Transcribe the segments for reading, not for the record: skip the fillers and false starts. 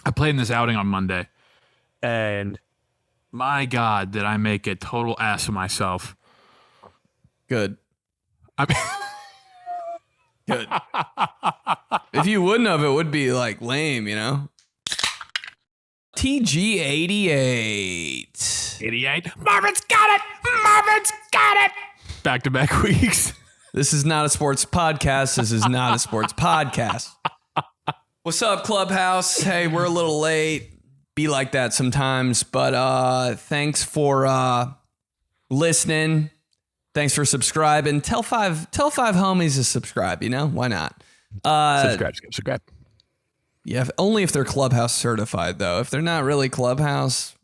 I played in this outing on Monday, and my God, did I make a total ass of myself. Good. I mean, Good. If you wouldn't have, it would be like lame, you know? 𝗕𝗓𝗓𝗓𝗓𝗓 88. Marvin's got it. Marvin's got it. Back-to-back weeks. This is not a sports podcast. This is not a sports podcast. What's up, Clubhouse? Hey, we're a little late. Be like that sometimes, but thanks for listening. Thanks for subscribing. Tell five homies to subscribe, you know? Why not? Subscribe. Yeah, only if they're Clubhouse certified, though. If they're not really Clubhouse,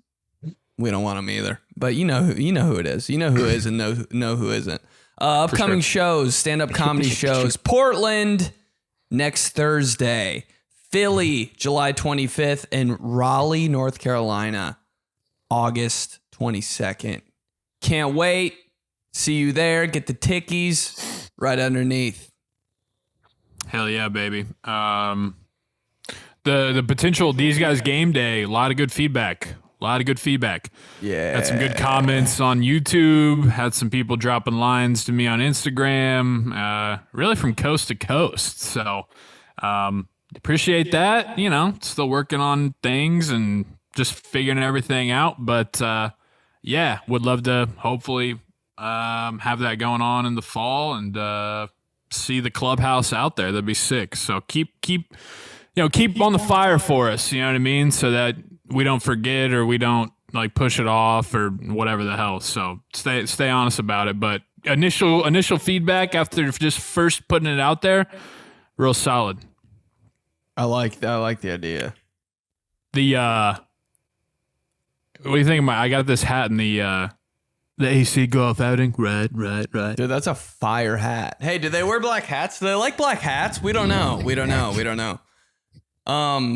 we don't want them either. But you know who it is. You know who is and know who isn't. Upcoming shows, stand-up comedy shows. Portland next Thursday. Philly, July 25th. And Raleigh, North Carolina, August 22nd. Can't wait. See you there. Get the tickies right underneath. Hell yeah, baby. The potential These Guys game day, a lot of good feedback. Yeah. Had some good comments on YouTube. Had some people dropping lines to me on Instagram. Really from coast to coast. So appreciate that. You know, still working on things and just figuring everything out. But yeah, would love to hopefully have that going on in the fall and see the Clubhouse out there. That'd be sick. So keep on the fire for us. You know what I mean? So that we don't forget or we don't like push it off or whatever the hell. So stay honest about it. But initial feedback after just first putting it out there, real solid. I like the idea. What do you think? I got this hat in the AC golf outing. Right. Dude, that's a fire hat. Hey, do they wear black hats? Do they like black hats? We don't know.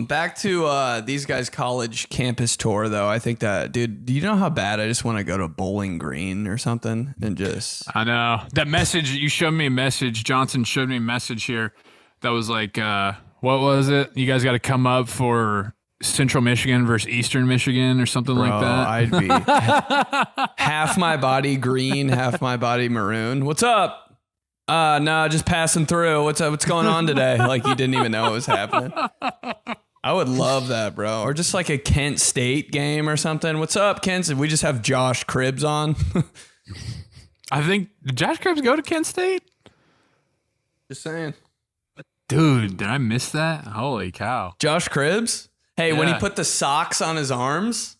Back to these guys' college campus tour, though. I think that, dude, do you know how bad I just want to go to Bowling Green or something and just... I know. That message, you showed me a message. Johnson showed me a message here that was like, what was it? You guys got to come up for Central Michigan versus Eastern Michigan or something like that. I'd be half my body green, half my body maroon. What's up? No, just passing through. What's up? What's going on today? Like you didn't even know it was happening. I would love that, bro. Or just like a Kent State game or something. What's up, Kent? We just have Josh Cribbs on. I think, did Josh Cribbs go to Kent State? Just saying. Dude, did I miss that? Holy cow. Josh Cribbs? Hey, when he put the socks on his arms?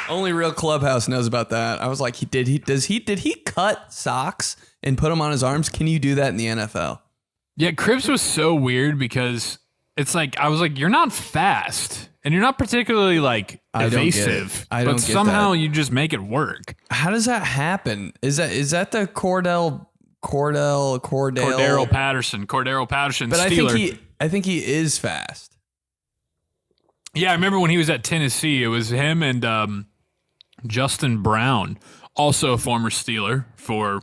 Only real Clubhouse knows about that. I was like, did he cut socks and put them on his arms? Can you do that in the NFL? Yeah, Cribbs was so weird because it's like, I was like, you're not fast and you're not particularly like evasive, but somehow you just make it work. How does that happen? Is that the Cordell Patterson but Steeler. I think he is fast. Yeah, I remember when he was at Tennessee, it was him and Justin Brown, also a former Steeler, for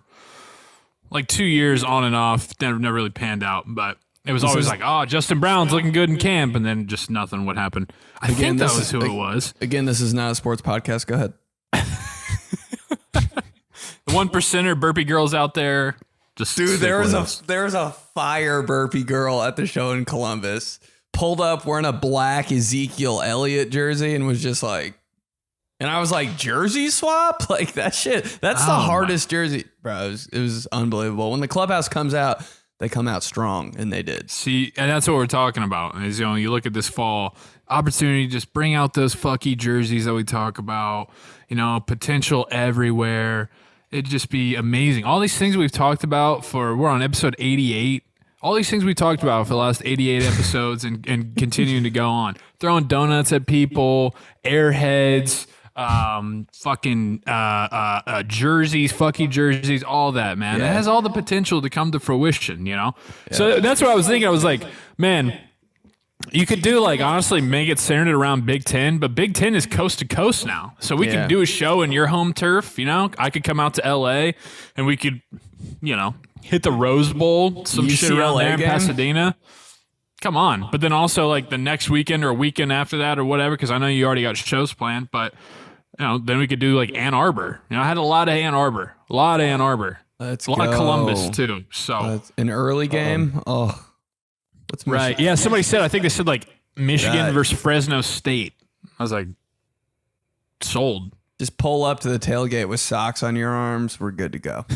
like 2 years on and off. Never really panned out, but it was always like, oh, Justin Brown's looking good in camp, and then just nothing would happen. I think that was who it was. Again, this is not a sports podcast. Go ahead. The 1%er burpy girls out there. Dude, there was a fire burpee girl at the show in Columbus. Pulled up wearing a black Ezekiel Elliott jersey and was just like, and I was like, jersey swap? Like that shit. That's the hardest jersey. Bro, it was unbelievable. When the Clubhouse comes out, they come out strong, and they did. See, and that's what we're talking about. Is, you look at this fall opportunity, just bring out those fucky jerseys that we talk about, potential everywhere. It'd just be amazing. All these things we've talked about we're on episode 88. All these things we talked about for the last 88 episodes and continuing to go on. Throwing donuts at people, airheads, fucking jerseys, fucky jerseys, all that, man. Yeah. It has all the potential to come to fruition, Yeah. So that's what I was thinking. I was like, man, you could do honestly make it centered around Big Ten, but Big Ten is coast to coast now. So we could do a show in your home turf, I could come out to LA and we could, hit the Rose Bowl, some shit around there in Pasadena. come on. But then also like the next weekend or a weekend after that or whatever, because I know you already got shows planned, but then we could do like Ann Arbor. I had a lot of Ann Arbor. Let's a lot of Columbus too. So an early game. What's right? Michigan? Yeah, somebody said. I think they said like Michigan versus Fresno State. I was like, sold. Just pull up to the tailgate with socks on your arms. We're good to go.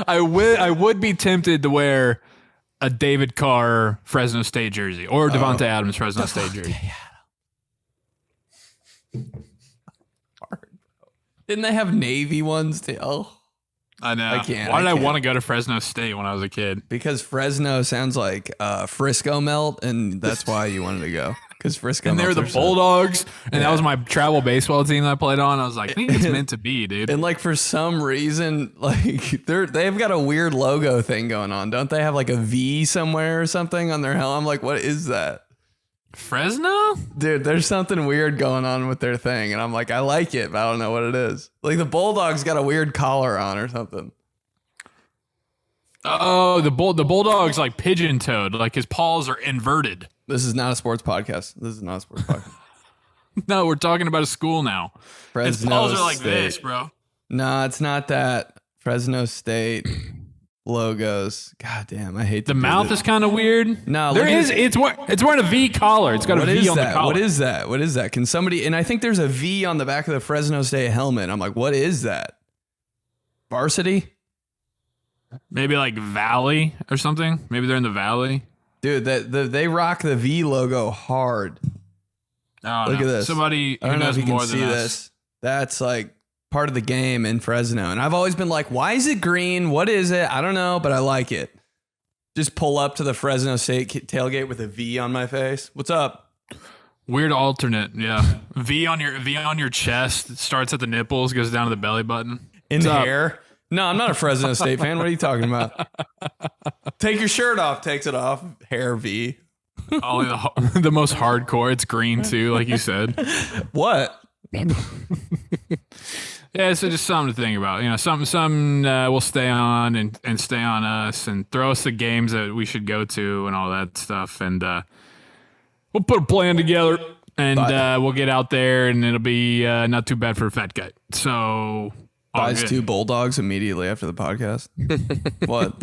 I would be tempted to wear a David Carr Fresno State jersey or Devontae Adams Fresno State jersey. Didn't they have Navy ones too? Oh, I know. I can't. Why did I want to go to Fresno State when I was a kid? Because Fresno sounds like Frisco melt, and that's why you wanted to go. Because Frisco and they were the Bulldogs, and that was my travel baseball team that I played on. I was like, I think it's meant to be, dude. And like for some reason, like they've got a weird logo thing going on. Don't they have like a V somewhere or something on their helmet? I'm like, what is that? Fresno? Dude, there's something weird going on with their thing. And I'm like, I like it, but I don't know what it is. Like the Bulldogs got a weird collar on or something. Oh, the Bulldog's like pigeon-toed. Like his paws are inverted. This is not a sports podcast. No, we're talking about a school now. His paws are like State. this, bro. No, it's not that. Fresno State logos. God damn, I hate the mouth is kind of weird. No, it's wearing a V collar. It's got a V on the collar. What is that? Can somebody, and I think there's a V on the back of the Fresno State helmet. I'm like, what is that? Varsity? Maybe like Valley or something. Maybe they're in the Valley. Dude, they rock the V logo hard. Oh, Look at this. Somebody I don't know if you can see this. this. That's like part of the game in Fresno. And I've always been like, why is it green? What is it? I don't know, but I like it. Just pull up to the Fresno State tailgate with a V on my face. What's up? Weird alternate, yeah. V on your chest. It starts at the nipples, goes down to the belly button. In the hair? No, I'm not a Fresno State fan. What are you talking about? Take your shirt off. Takes it off. Hair V. Only the most hardcore. It's green too, like you said. What? Yeah, so just something to think about. Something will stay on and stay on us and throw us the games that we should go to and all that stuff. And we'll put a plan together and we'll get out there and it'll be not too bad for a fat guy. So buys 2 Bulldogs immediately after the podcast. What?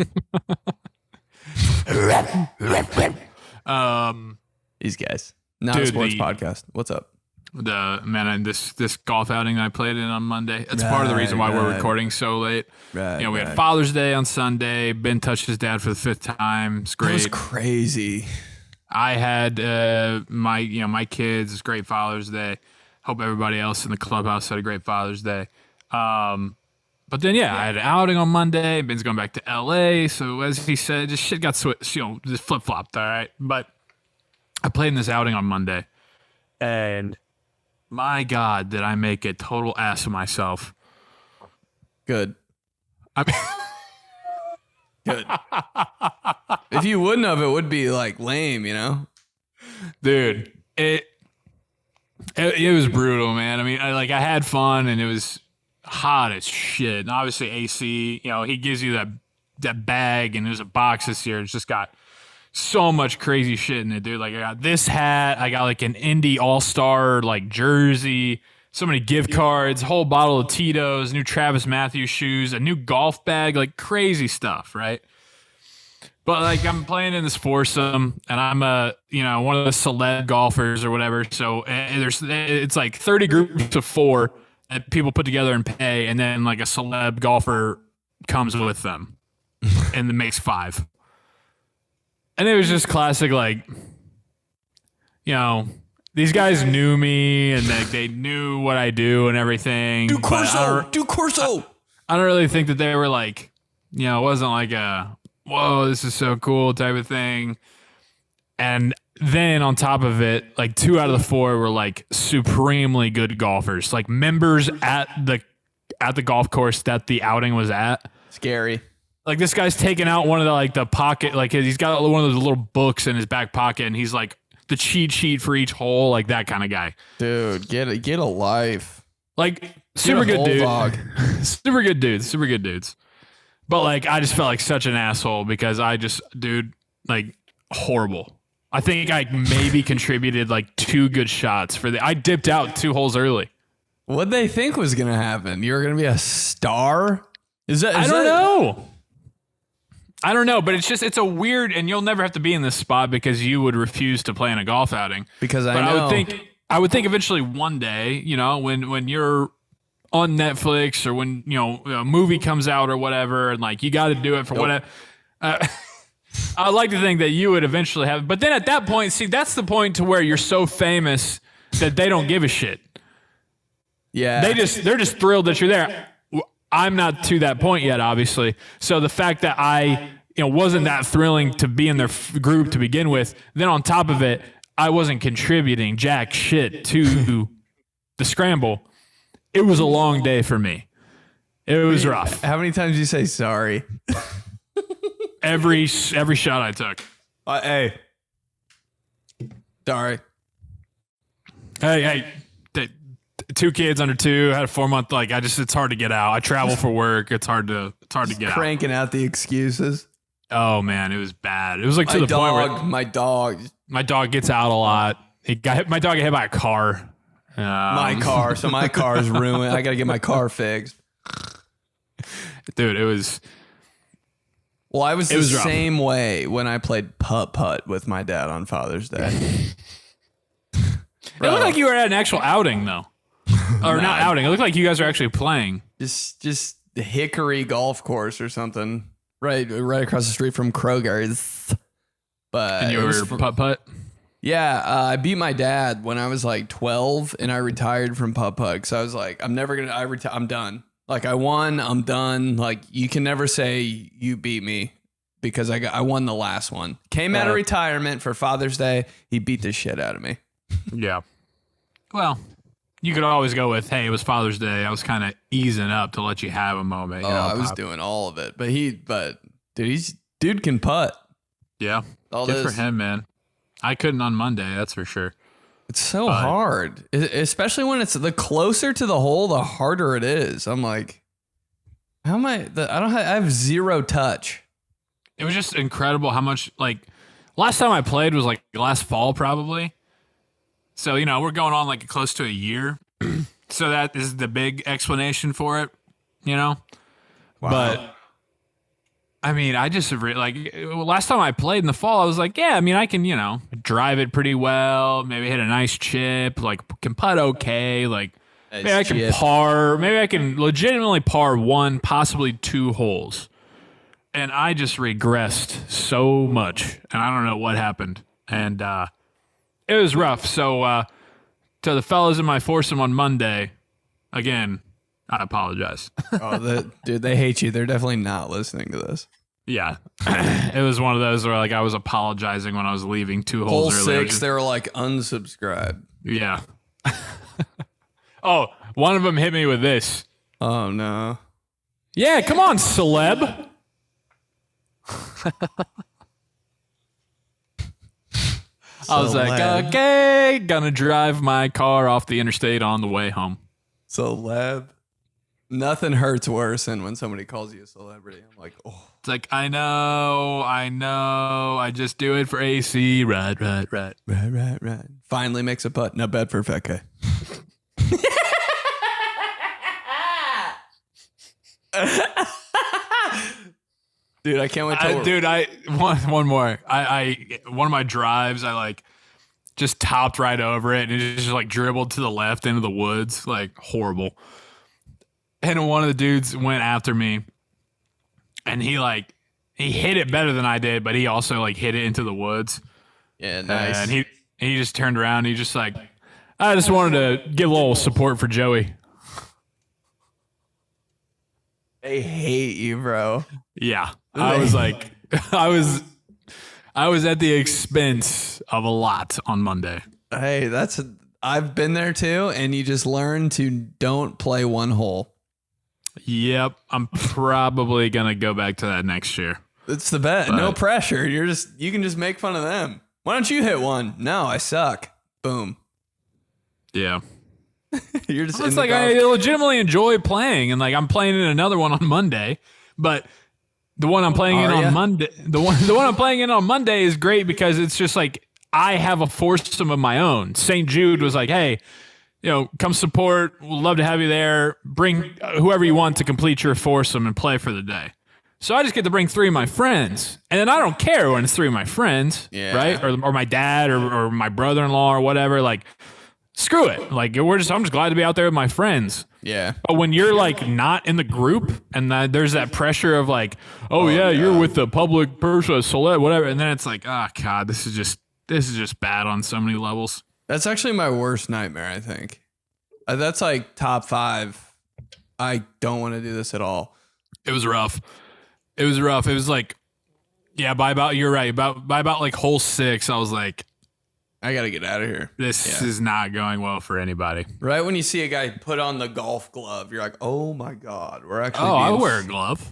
These guys. Not a sports podcast. What's up? This golf outing that I played in on Monday. That's part of the reason why we're recording so late. We had Father's Day on Sunday. Ben touched his dad for the 5th time. It's great. That was crazy. I had my kids. It's great Father's Day. Hope everybody else in the clubhouse had a great Father's Day. But then I had an outing on Monday. Ben's going back to LA. So as he said, just shit got just flip flopped. All right, but I played in this outing on Monday, and my God, did I make a total ass of myself. Good. Good. If you wouldn't have, it would be like lame, Dude, it was brutal, man. I mean, I had fun and it was hot as shit. And obviously AC, he gives you that bag and there's a box this year. It's just got so much crazy shit in it, dude. Like I got this hat, I got like an Indy All-Star like jersey, so many gift cards, whole bottle of Tito's, new Travis Matthews shoes, a new golf bag, like crazy stuff, right? But like I'm playing in this foursome and I'm one of the celeb golfers or whatever. So it's like 30 groups of 4 that people put together and pay, and then like a celeb golfer comes with them and it makes 5. And it was just classic, like, these guys knew me and they knew what I do and everything. Do Corso. I don't really think that they were like, it wasn't like a, whoa, this is so cool type of thing. And then on top of it, like 2 out of the 4 were like supremely good golfers, like members at the golf course that the outing was at. Scary. Like this guy's taking out one of the pocket, like he's got one of those little books in his back pocket, and he's like the cheat sheet for each hole, like that kind of guy. Dude, get a life. Like super good dude, super good dudes. But like I just felt like such an asshole because horrible. I think I maybe contributed like 2 good shots I dipped out 2 holes early. What'd they think was going to happen? You were going to be a star? I don't know. I don't know, but it's a weird, and you'll never have to be in this spot because you would refuse to play in a golf outing. Because I would think eventually one day, you know, when you're on Netflix or when, you know, a movie comes out or whatever, and like you got to do it for whatever. I'd like to think that you would eventually have, but then at that point, see, that's the point to where you're so famous that they don't give a shit. Yeah. They're just thrilled that you're there. I'm not to that point yet, obviously. So the fact that I, wasn't that thrilling to be in their group to begin with, then on top of it, I wasn't contributing jack shit to the scramble. It was a long day for me. It was rough. How many times do you say sorry? Every shot I took. Hey. Sorry. Hey. 2 kids under 2, had a 4-month, it's hard to get out. I travel for work. It's hard to get out. Cranking out the excuses. Oh man, it was bad. It was like to the point where my dog gets out a lot. My dog got hit by a car. My car's ruined. I got to get my car fixed. Dude, it was. Well, I was the same way when I played putt-putt with my dad on Father's Day. It looked like you were at an actual outing, though. Or not outing. It looked like you guys were actually playing. Just the Hickory Golf Course or something. Right across the street from Kroger's. But and you were putt-putt? Yeah, I beat my dad when I was like 12, and I retired from putt-putt because I was like, I'm done. Like, I won, I'm done. Like, you can never say you beat me because I won the last one. Came out of retirement for Father's Day. He beat the shit out of me. Yeah. Well, you could always go with, hey, it was Father's Day. I was kind of easing up to let you have a moment. I was doing all of it. But dude can putt. Yeah. Good for him, man. I couldn't on Monday, that's for sure. It's so hard, especially when it's the closer to the hole, the harder it is. I'm like, how am I? I have zero touch. It was just incredible how much, last time I played was last fall probably. So, we're going on close to a year. So that is the big explanation for it, Wow. But I mean, I just last time I played in the fall, I was like, yeah, I mean, I can, drive it pretty well, maybe hit a nice chip, can putt okay, maybe I can par, maybe I can legitimately par 1, possibly 2 holes. And I just regressed so much, and I don't know what happened. And it was rough. So to the fellas in my foursome on Monday, again, I apologize. Dude, they hate you. They're definitely not listening to this. Yeah. It was one of those where I was apologizing when I was leaving 2 holes early. earlier. Hole 6, they were unsubscribe. Yeah. Oh, one of them hit me with this. Oh, no. Yeah, come on, celeb. I was like, okay, gonna drive my car off the interstate on the way home. Celeb. Nothing hurts worse than when somebody calls you a celebrity. I'm like, oh. It's like, I know. I just do it for AC. Right. Finally makes a putt. Not bad for a fat guy. Dude, I can't wait to one more. One of my drives, I just topped right over it, and it just dribbled to the left into the woods, horrible. And one of the dudes went after me, and he hit it better than I did, but he also hit it into the woods. Yeah, nice. And he just turned around, and he just I just wanted to give a little support for Joey. They hate you, bro. Yeah. I was I was at the expense of a lot on Monday. Hey, I've been there too, and you just learn to don't play one hole. Yep. I'm probably going to go back to that next year. It's the bet. No pressure. You can just make fun of them. Why don't you hit one? No, I suck. Boom. Yeah. You're just. It's I legitimately enjoy playing, and I'm playing in another one on Monday, but The one I'm playing in on Monday. The one I'm playing in on Monday is great because it's just like I have a foursome of my own. St. Jude was like, hey, come support. We'd love to have you there. Bring whoever you want to complete your foursome and play for the day. So I just get to bring 3 of my friends, and then I don't care when it's 3 of my friends, right? Or my dad or my brother-in-law or whatever. Like, screw it. Like, I'm just glad to be out there with my friends. Yeah. But when you're like not in the group, and there's that pressure of like, you're with the public person, select whatever, and then it's like, oh god, this is just bad on so many levels. That's actually my worst nightmare. I think that's like top 5. I don't want to do this at all. It was rough. It was like, by about like hole 6, I was like, I got to get out of here. This is not going well for anybody. Right when you see a guy put on the golf glove, you're like, oh my God, we're actually. I wear a glove,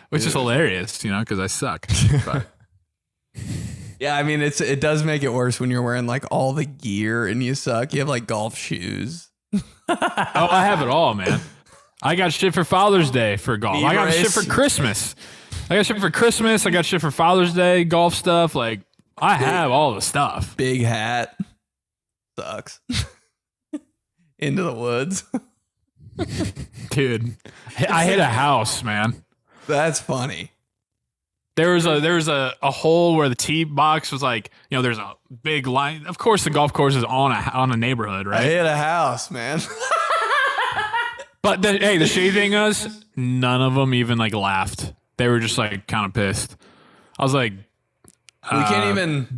which is hilarious, because I suck. But. Yeah, I mean, it does make it worse when you're wearing like all the gear and you suck. You have like golf shoes. I have it all, man. I got shit for Father's Day for golf. I got shit for Christmas. I got shit for Father's Day, golf stuff. Like, I have all the stuff. Big hat. Sucks. Into the woods. Dude, I hit a house, man. That's funny. There was a hole where the tee box was like, there's a big line. Of course, the golf course is on a neighborhood, right? I hit a house, man. But the shitty thing is, none of them even like laughed. They were just like kind of pissed. I was like, we can't even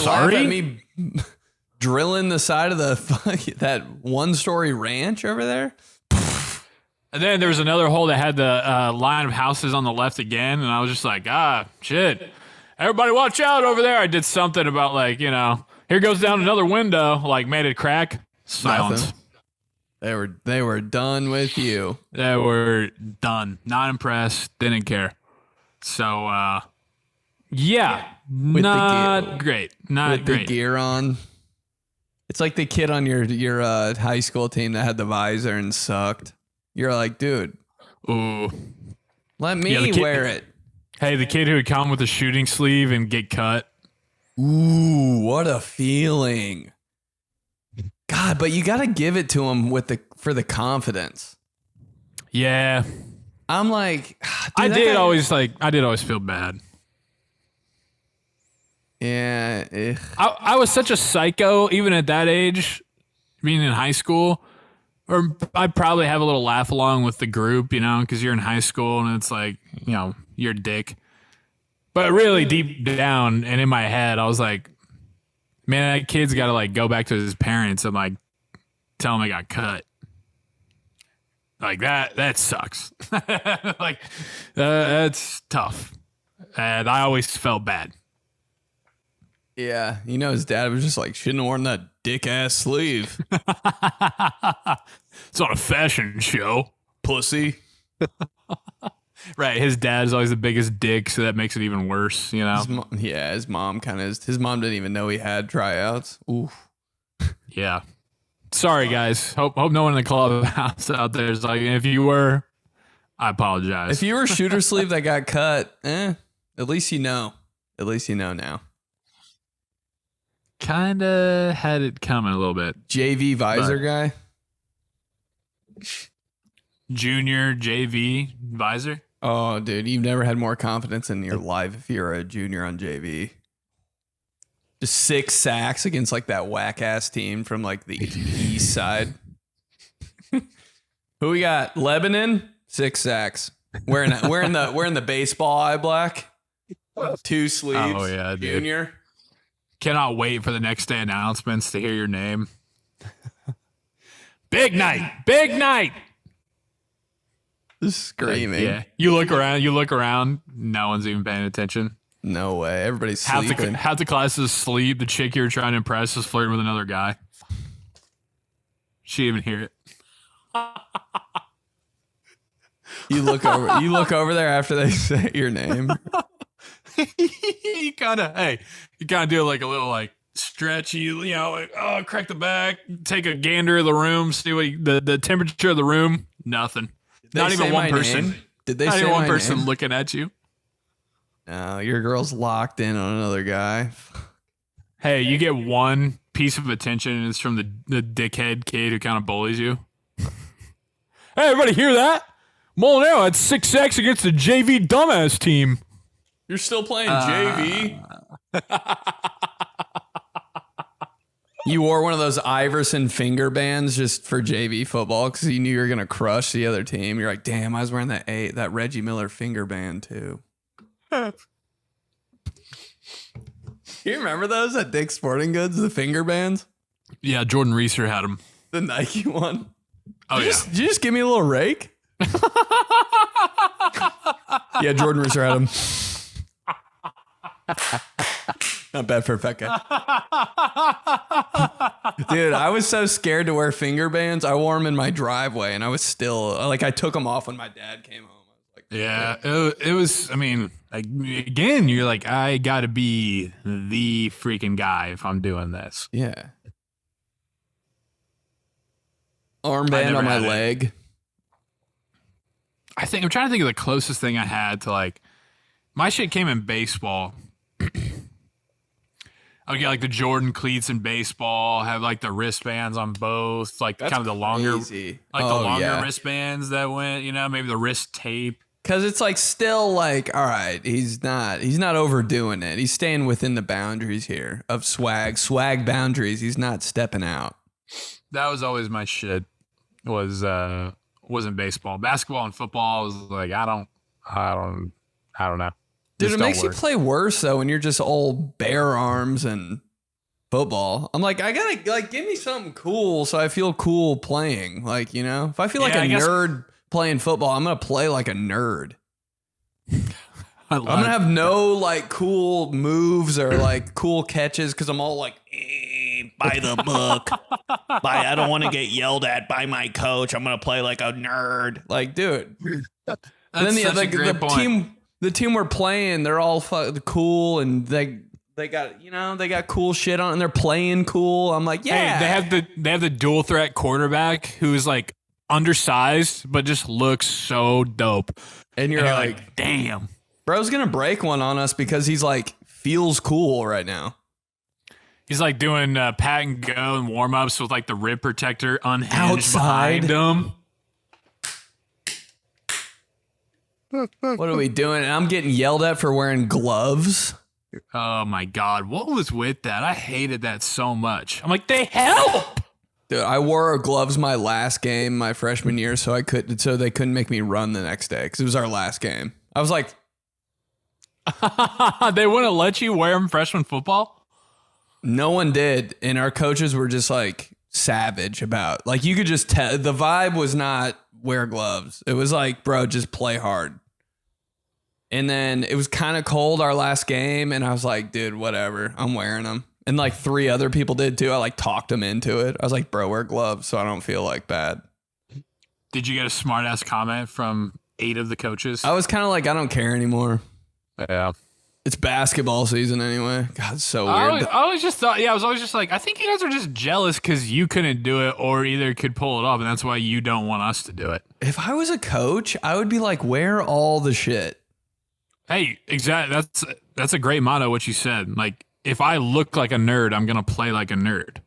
laugh at me drilling the side of that 1-story ranch over there. And then there was another hole that had the line of houses on the left again, and I was just like, shit. Everybody watch out over there. I did something about like, here goes down another window, like made it crack. Silence. Nothing. They were done with you. They were done. Not impressed. Didn't care. So, not great. Not great. The gear on. It's like the kid on your high school team that had the visor and sucked. You're like, dude, ooh, let me wear it. Hey, the kid who would come with a shooting sleeve and get cut. Ooh, what a feeling. God, but you got to give it to him for the confidence. Yeah. I'm like, I did always feel bad. Yeah. I was such a psycho even at that age, being in high school. Or I'd probably have a little laugh along with the group, because you're in high school and it's like, you're a dick. But really deep down and in my head, I was like, man, that kid's got to like go back to his parents and like tell him I got cut. Like that sucks. Like that's tough. And I always felt bad. Yeah, his dad was just like, shouldn't have worn that dick ass sleeve. It's on a fashion show, pussy. Right, his dad's always the biggest dick, so that makes it even worse, His mom his mom didn't even know he had tryouts. Oof. Yeah. Sorry, guys. Hope no one in the clubhouse out there is like, if you were, I apologize. If you were shooter sleeve that got cut, at least you know. At least you know now. Kinda had it coming a little bit. JV visor guy? Junior JV visor? Oh, dude, you've never had more confidence in your life if you're a junior on JV. Just 6 sacks against like that whack ass team from like the east side. Who we got? Lebanon? 6 sacks. Wearing the baseball eye black. 2 sleeves. Oh yeah, dude. Junior. Cannot wait for the next day announcements to hear your name. Big night. Big night. Just screaming. Yeah. You look around. No one's even paying attention. No way. Everybody's sleeping. Half the class is asleep. The chick you're trying to impress is flirting with another guy. She didn't even hear it. You look over there after they say your name. you kind of do like a little like stretchy, like, crack the back, take a gander of the room, see what the temperature of the room. Nothing. Not even one person. Did they Not say even one my person name? looking at you. No, your girl's locked in on another guy. Hey, you get one piece of attention, and it's from the dickhead kid who kind of bullies you. Hey, everybody hear that? Mulinaro had 6 sacks against the JV dumbass team. You're still playing JV? You wore one of those Iverson finger bands just for JV football because you knew you were going to crush the other team. You're like, damn, I was wearing that Reggie Miller finger band too. You remember those at Dick's Sporting Goods, the finger bands? Yeah, Jordan Reeser had him. The Nike one? Oh, yeah. Did you just give me a little rake? Yeah, Jordan Reeser had him. Not bad for a fat guy. Dude, I was so scared to wear finger bands. I wore them in my driveway, and I was still, like, I took them off when my dad came home. I was like, Yeah, it was, I mean, like, again, you're like, I got to be the freaking guy if I'm doing this. yeah. I Armband never on my had it. leg. I'm trying to think of the closest thing I had to, like, my shit came in baseball. I would get like the Jordan cleats in baseball, have like the wristbands on both, like That's kind of the longer, crazy. like the Oh, longer yeah. wristbands that went, maybe the wrist tape. Because it's like still like, all right, he's not overdoing it. He's staying within the boundaries here of swag boundaries. He's not stepping out. That was always my shit. Wasn't baseball, basketball, and football. Was like I don't know. Dude, Just it don't makes you work. play worse though when you're just all bare arms and football. I'm like, I gotta like give me something cool so I feel cool playing. Like, if I feel like Yeah, a I guess- nerd playing football, I'm gonna play like a nerd. I'm I love gonna have no like cool moves or like cool catches because I'm all like, by the book. I don't want to get yelled at by my coach. I'm gonna play like a nerd. Like, dude. That's And then such a great point. the team we're playing, they're all cool and they got cool shit on and they're playing cool. I'm like, yeah. Hey, they have the dual threat quarterback who's like undersized but just looks so dope. and you're And you're like, damn. bro's gonna break one on us because he's like feels cool right now. He's like doing pat and go and warm ups with like the rib protector unhinged Outside. behind him. What are we doing? And I'm getting yelled at for wearing gloves. Oh my God. What was with that? I hated that so much. I'm like, they help. Dude, I wore gloves my last game, my freshman year, so they couldn't make me run the next day because it was our last game. I was like, They wouldn't let you wear them freshman football? no one did, and our coaches were just like savage about. Like you could just tell the vibe was not wear gloves. It was like, bro, just play hard. And then it was kind of cold our last game, and I was like, dude, whatever, I'm wearing them. And like 3 other people did too. I like talked them into it. I was like, bro, wear gloves so I don't feel like bad. Did you get a smart ass comment from 8 of the coaches? I was kind of like, I don't care anymore. Yeah. It's basketball season anyway. God, it's so weird. I always just thought, I was always just like, I think you guys are just jealous because you couldn't do it or either could pull it off, and that's why you don't want us to do it. If I was a coach, I would be like, wear all the shit. Hey, exactly. That's a great motto, what you said. Like, if I look like a nerd, I'm going to play like a nerd.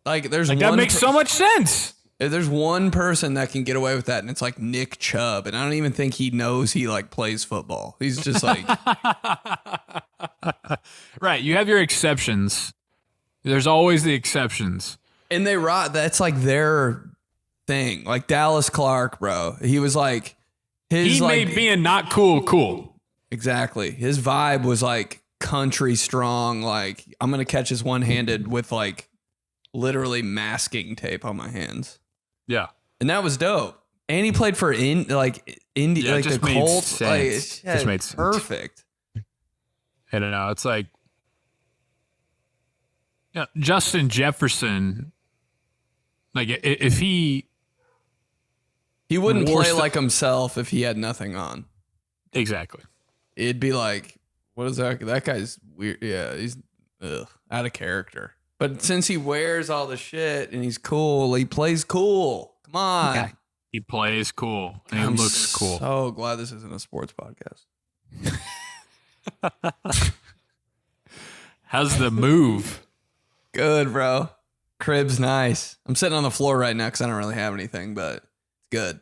Like, there's Like, that makes so much sense. If there's one person that can get away with that, and it's like Nick Chubb, and I don't even think he knows he like plays football. He's just like, Right. You have your exceptions. There's always the exceptions. and they rot. That's like their thing. Like Dallas Clark, bro. He was like, He made being not cool. exactly. His vibe was like country strong. Like I'm gonna catch his one handed with like literally masking tape on my hands. Yeah. And that was dope. And he played for Indy, Yeah, like it the just made Colts. sense. Like, Just made sense. perfect. I don't know. It's like, Justin Jefferson, like, if he. He wouldn't More play stu- like himself if he had nothing on. Exactly. It'd be like, what is that? That guy's weird. Yeah, he's out of character. But since he wears all the shit and he's cool, he plays cool. Come on. Okay. He plays cool. And he I'm looks cool. So glad this isn't a sports podcast. How's the move? Good, bro. Crib's nice. I'm sitting on the floor right now because I don't really have anything, but it's good.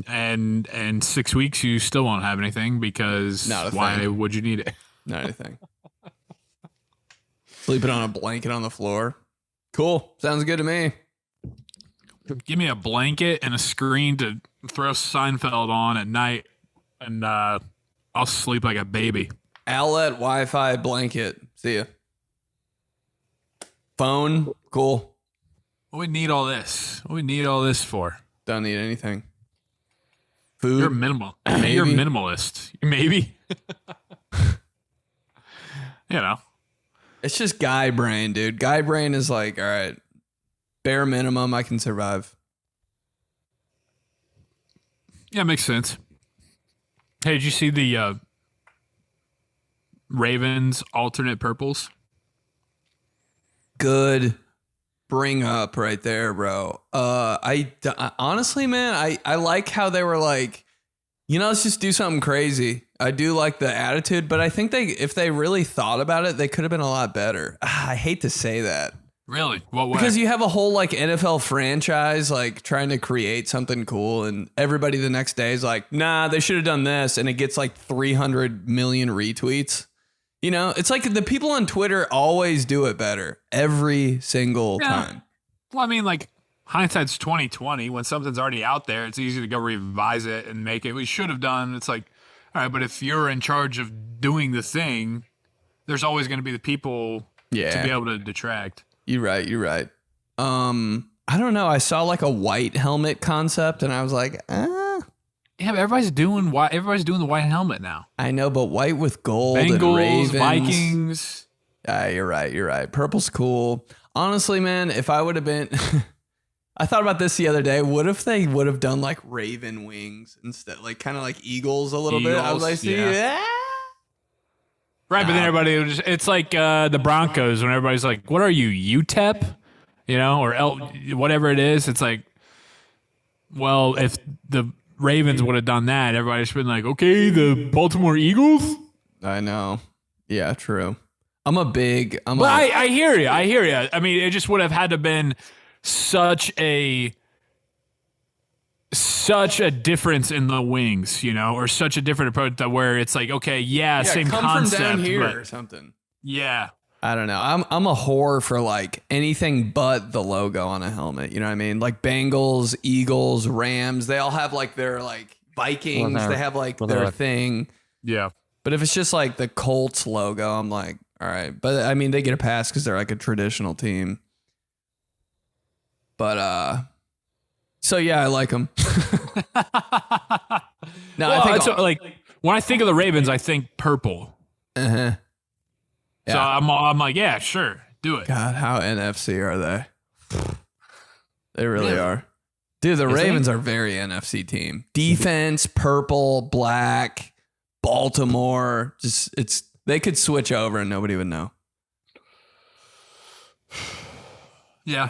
And 6 weeks, you still won't have anything because why would you need it? Not anything. Sleeping on a blanket on the floor. Cool. Sounds good to me. Give me a blanket and a screen to throw Seinfeld on at night, and I'll sleep like a baby. Outlet, Wi-Fi, blanket. See ya. Phone. Cool. What we need all this? What we need all this for? Don't need anything. Food. You're minimal. Maybe. You're a minimalist. Maybe. You know. It's just guy brain, dude. Guy brain is like, all right, bare minimum, I can survive. Yeah, makes sense. Hey, did you see the Ravens alternate purples? Good bring up right there, bro. I honestly, man, I like how they were like, let's just do something crazy. I do like the attitude, but I think if they really thought about it, they could have been a lot better. I hate to say that. Really? What way? Because you have a whole like NFL franchise like trying to create something cool, and everybody the next day is like, nah, they should have done this, and it gets like 300 million retweets. It's like the people on Twitter always do it better every single time. Well, I mean, like hindsight's 2020. When something's already out there, it's easy to go revise it and make it. We should have done. It's like, all right, but if you're in charge of doing the thing, there's always going to be the people to be able to detract. You're right. I don't know. I saw like a white helmet concept, and I was like, Yeah, but everybody's doing the white helmet now. I know, but white with gold Bengals, and Ravens. Vikings. You're right. Purple's cool. Honestly, man, if I would have been... I thought about this the other day. What if they would have done like Raven wings instead? Like kind of like Eagles a little bit. I was like, Right, but then everybody would just... It's like the Broncos when everybody's like, what are you, UTEP? Or whatever it is. It's like, well, if the Ravens would have done that, everybody's been like, okay, the Baltimore Eagles? I know. Yeah, true. I hear you. I mean, it just would have had to been such a difference in the wings, or such a different approach that where it's like, okay, same come concept, from down here but, or something. Yeah. I don't know. I'm a whore for like anything but the logo on a helmet. You know what I mean? Like Bengals, Eagles, Rams, they all have like their like Vikings. They have like their thing. Yeah. But if it's just like the Colts logo, I'm like, all right. But I mean, they get a pass because they're like a traditional team. But so yeah, I like them. No, well, I think like when I think of the Ravens, I think purple. Yeah. So I'm like, yeah, sure, do it. God, how NFC are they? They really are. Dude, the Ravens are very NFC team. Defense, purple, black, Baltimore. They could switch over and nobody would know. Yeah.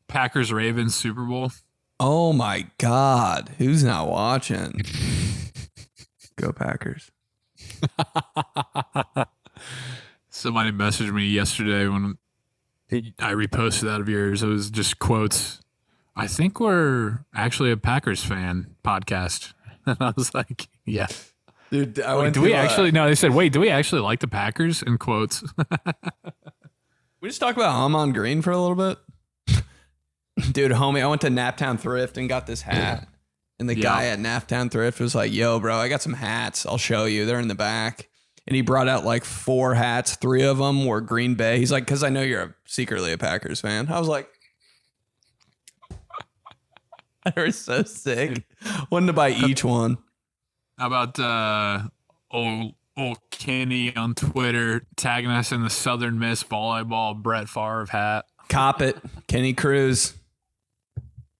Packers Ravens Super Bowl. Oh my God. Who's not watching? Go Packers. Somebody messaged me yesterday when I reposted that of yours. It was just quotes. I think we're actually a Packers fan podcast. And I was like, yeah. Dude, No, they said, wait, do we actually like the Packers? In quotes. We just talk about Amon Green for a little bit. Dude, homie, I went to Naptown Thrift and got this hat. And the guy at Naptown Thrift was like, yo, bro, I got some hats. I'll show you. They're in the back. And he brought out like 4 hats. 3 of them were Green Bay. He's like, because I know you're secretly a Packers fan. I was like, they were so sick. Wanted to buy each one. How about old Kenny on Twitter tagging us in the Southern Miss volleyball Brett Favre hat? Cop it. Kenny Cruz.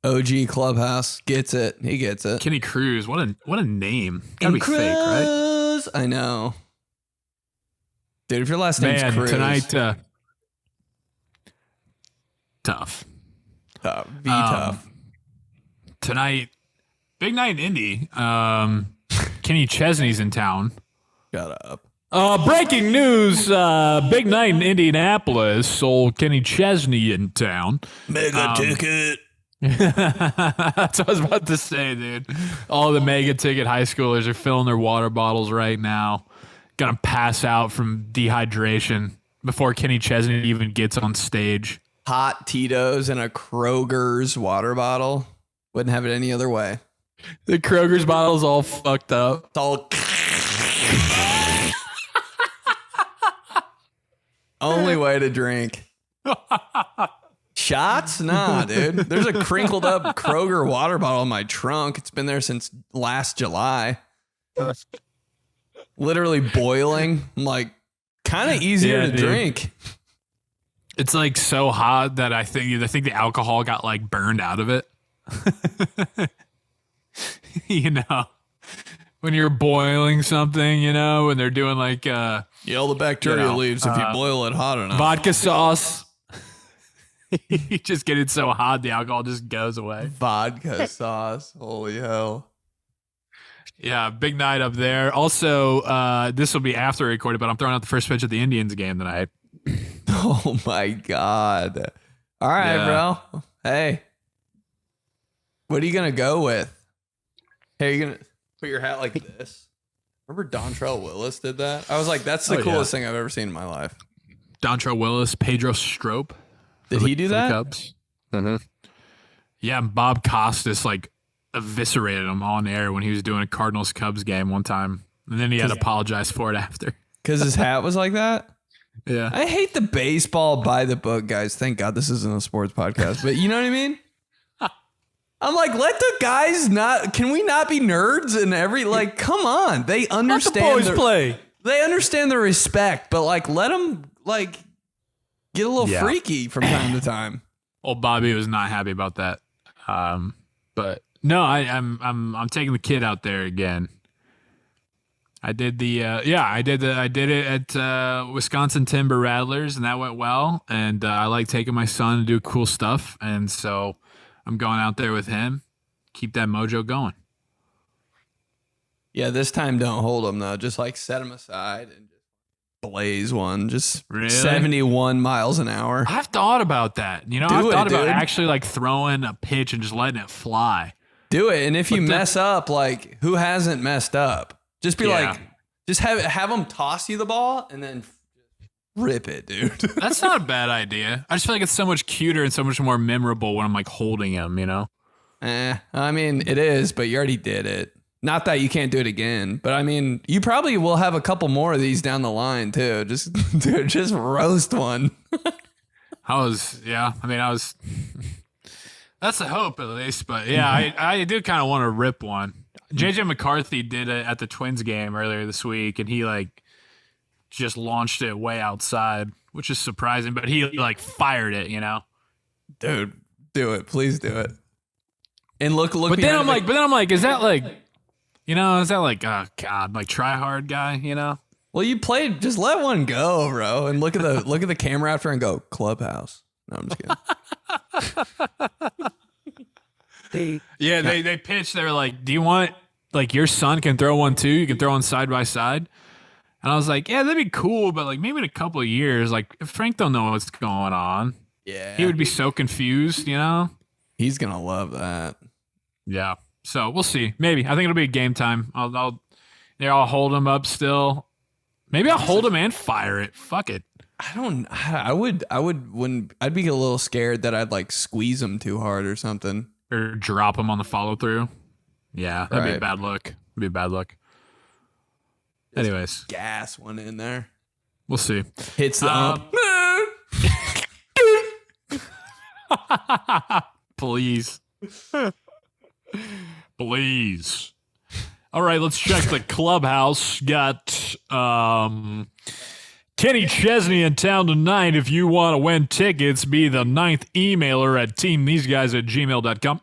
OG Clubhouse. Gets it. He gets it. Kenny Cruz. What a name. Gotta be fake, right? I know. Dude, if your last name's Cruz. Tonight, tough. Tough. Tough. tonight, big night in Indy. Kenny Chesney's in town. Shut up. Breaking news, big night in Indianapolis. Old Kenny Chesney in town. Mega ticket. That's what I was about to say, dude. All the mega ticket high schoolers are filling their water bottles right now. Gonna pass out from dehydration before Kenny Chesney even gets on stage. Hot Tito's in a Kroger's water bottle. Wouldn't have it any other way. The Kroger's bottle's all fucked up. It's all... Only way to drink. Shots? Nah, dude. There's a crinkled up Kroger water bottle in my trunk. It's been there since last July. Literally boiling. I'm like, kind of easier to drink. It's like so hot that I think the alcohol got like burned out of it. You know, when you're boiling something, you know, when they're doing like all the bacteria leaves if you boil it hot enough. Vodka sauce. You just get it so hot, the alcohol just goes away. Vodka sauce. Holy hell. Yeah, big night up there. Also, this will be after recorded, but I'm throwing out the first pitch of the Indians game tonight. Oh my God. All right, bro. Hey. What are you going to go with? Hey, are you going to put your hat like this? Remember Dontrell Willis did that? I was like, that's the coolest thing I've ever seen in my life. Dontrell Willis, Pedro Strop. Did he do that? Cubs. Mm-hmm. Yeah, Bob Costas like eviscerated him on air when he was doing a Cardinals Cubs game one time, and then he had to apologize for it after. Because his hat was like that? Yeah. I hate the baseball by the book, guys. Thank God this isn't a sports podcast, but you know what I mean? I'm like, let the guys not. Can we not be nerds and like? Come on, they understand. Let the boys play. They understand the respect, but like, let them like get a little freaky from time to time. Old Bobby was not happy about that, but no, I'm taking the kid out there again. I did I did it at Wisconsin Timber Rattlers, and that went well. And I like taking my son to do cool stuff, and so I'm going out there with him. Keep that mojo going. Yeah, this time don't hold him though. Just like set him aside and just blaze one. Just really? 71 miles an hour. I've thought about that. You know, I've thought about actually like throwing a pitch and just letting it fly. Do it, and if you mess up, like who hasn't messed up? Just be like, just have them toss you the ball and then rip it, dude. That's not a bad idea. I just feel like it's so much cuter and so much more memorable when I'm like holding him, you know? I mean, it is, but you already did it. Not that you can't do it again, but I mean, you probably will have a couple more of these down the line too. Just, dude, just roast one. That's the hope at least, but yeah, I do kind of want to rip one. JJ McCarthy did it at the Twins game earlier this week, and he like just launched it way outside, which is surprising, but he like fired it, you know? Dude, do it. Please do it. And look. But then I'm like, is that like, you know, oh God, like try hard guy, you know? Well, you played, just let one go, bro. And look at the camera after and go, clubhouse. No, I'm just kidding. They pitched. They were like, do you want, like, your son can throw one too? You can throw one side by side. And I was like, yeah, that'd be cool. But like maybe in a couple of years, like if Frank don't know what's going on, he would be so confused, you know? He's going to love that. Yeah. So we'll see. Maybe. I think it'll be a game time. I'll hold him up still. Maybe I'll hold him and fire it. Fuck it. I'd be a little scared that I'd like squeeze him too hard or something. Or drop him on the follow through. Yeah, that'd be a bad look. Anyways. Gas one in there. We'll see. Hits the ump. Please. Please. All right, let's check the clubhouse. Got Kenny Chesney in town tonight. If you want to win tickets, be the 9th emailer at teamtheseguys@gmail.com.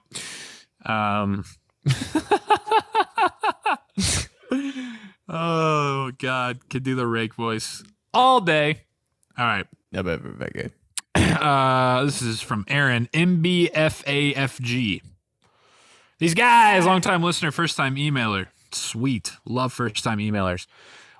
Oh, God. Could do the rake voice all day. All right. This is from Aaron, MBFAFG. These guys, long-time listener, first-time emailer. Sweet. Love first-time emailers.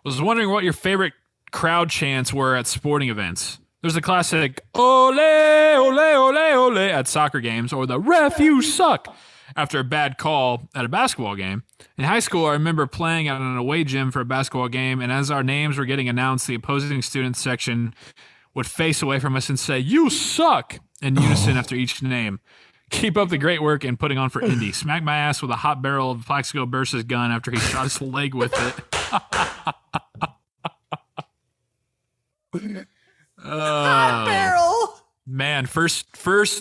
Was wondering what your favorite crowd chants were at sporting events. There's the classic, ole, ole, ole, ole, at soccer games, or the ref, you suck, after a bad call at a basketball game. In high school, I remember playing at an away gym for a basketball game, and as our names were getting announced, the opposing student section would face away from us and say, you suck, in unison after each name. Keep up the great work and putting on for Indy. Smack my ass with a hot barrel of Plaxico Bursa's gun after he shot his leg with it. Hot barrel. Man, first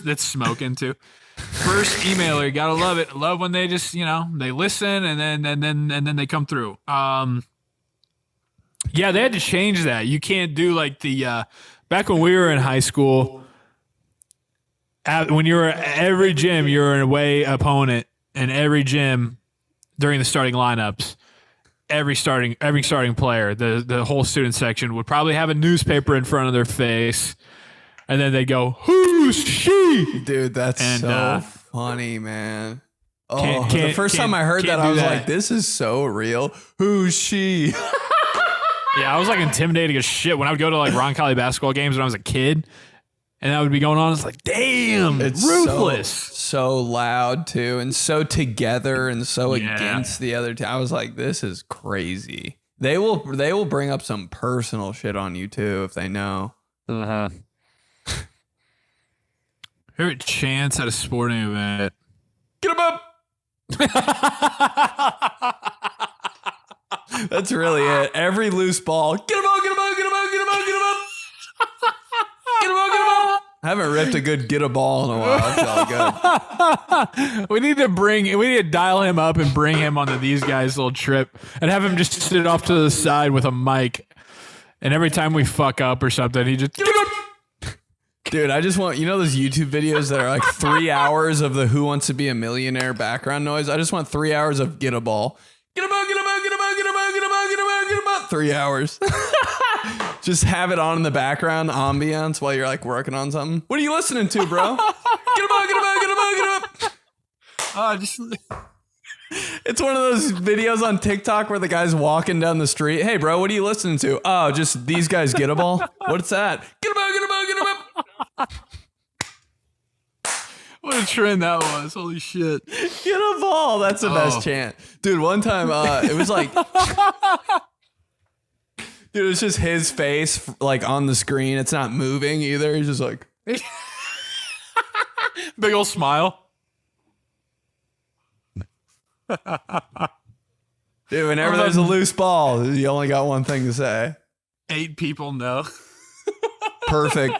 that's smoking too. First emailer, you gotta love it. Love when they just, they listen and then they come through. Yeah, they had to change that. You can't do like the back when we were in high school. When you were at every gym, you were an away opponent, and every gym during the starting lineups, every starting player, the whole student section would probably have a newspaper in front of their face, and then they go, "Who's she?" Dude, that's so funny, man. Oh, the first time I heard that, I was like, "This is so real." Who's she? Yeah, I was like intimidating as shit when I would go to like Roncalli basketball games when I was a kid. And that would be going on. It's like, damn, it's ruthless. So loud too, and so together, and so against the other team. I was like, this is crazy. They will bring up some personal shit on you too if they know. Favorite chance at a sporting event. Get him up. That's really it. Every loose ball. Get him up. Get him up. Get him up. Get him up. Get him up. Get him up. Get him up. I haven't ripped a good get a ball in a while. I feel good. We need to dial him up and bring him onto these guys' little trip and have him just sit off to the side with a mic. And every time we fuck up or something, he just get him up. Dude, I just want, those YouTube videos that are like 3 hours of the Who Wants to Be a Millionaire background noise? I just want 3 hours of get a ball. Get a ball, get a ball, get a ball, get a ball, get a ball, get a ball, get a ball. 3 hours. Just have it on in the background, ambiance, while you're like working on something. What are you listening to, bro? Get a ball, get a ball, get a ball, get a ball. It's one of those videos on TikTok where the guy's walking down the street. Hey, bro, what are you listening to? Oh, just these guys get a ball. What's that? Get a ball, get a ball, get a ball. What a trend that was. Holy shit. Get a ball. That's the best chant. Dude, one time it was like... Dude, it's just his face like on the screen. It's not moving either. He's just like... Big old smile. Dude, whenever there's a loose ball, you only got one thing to say. 8 people know. Perfect.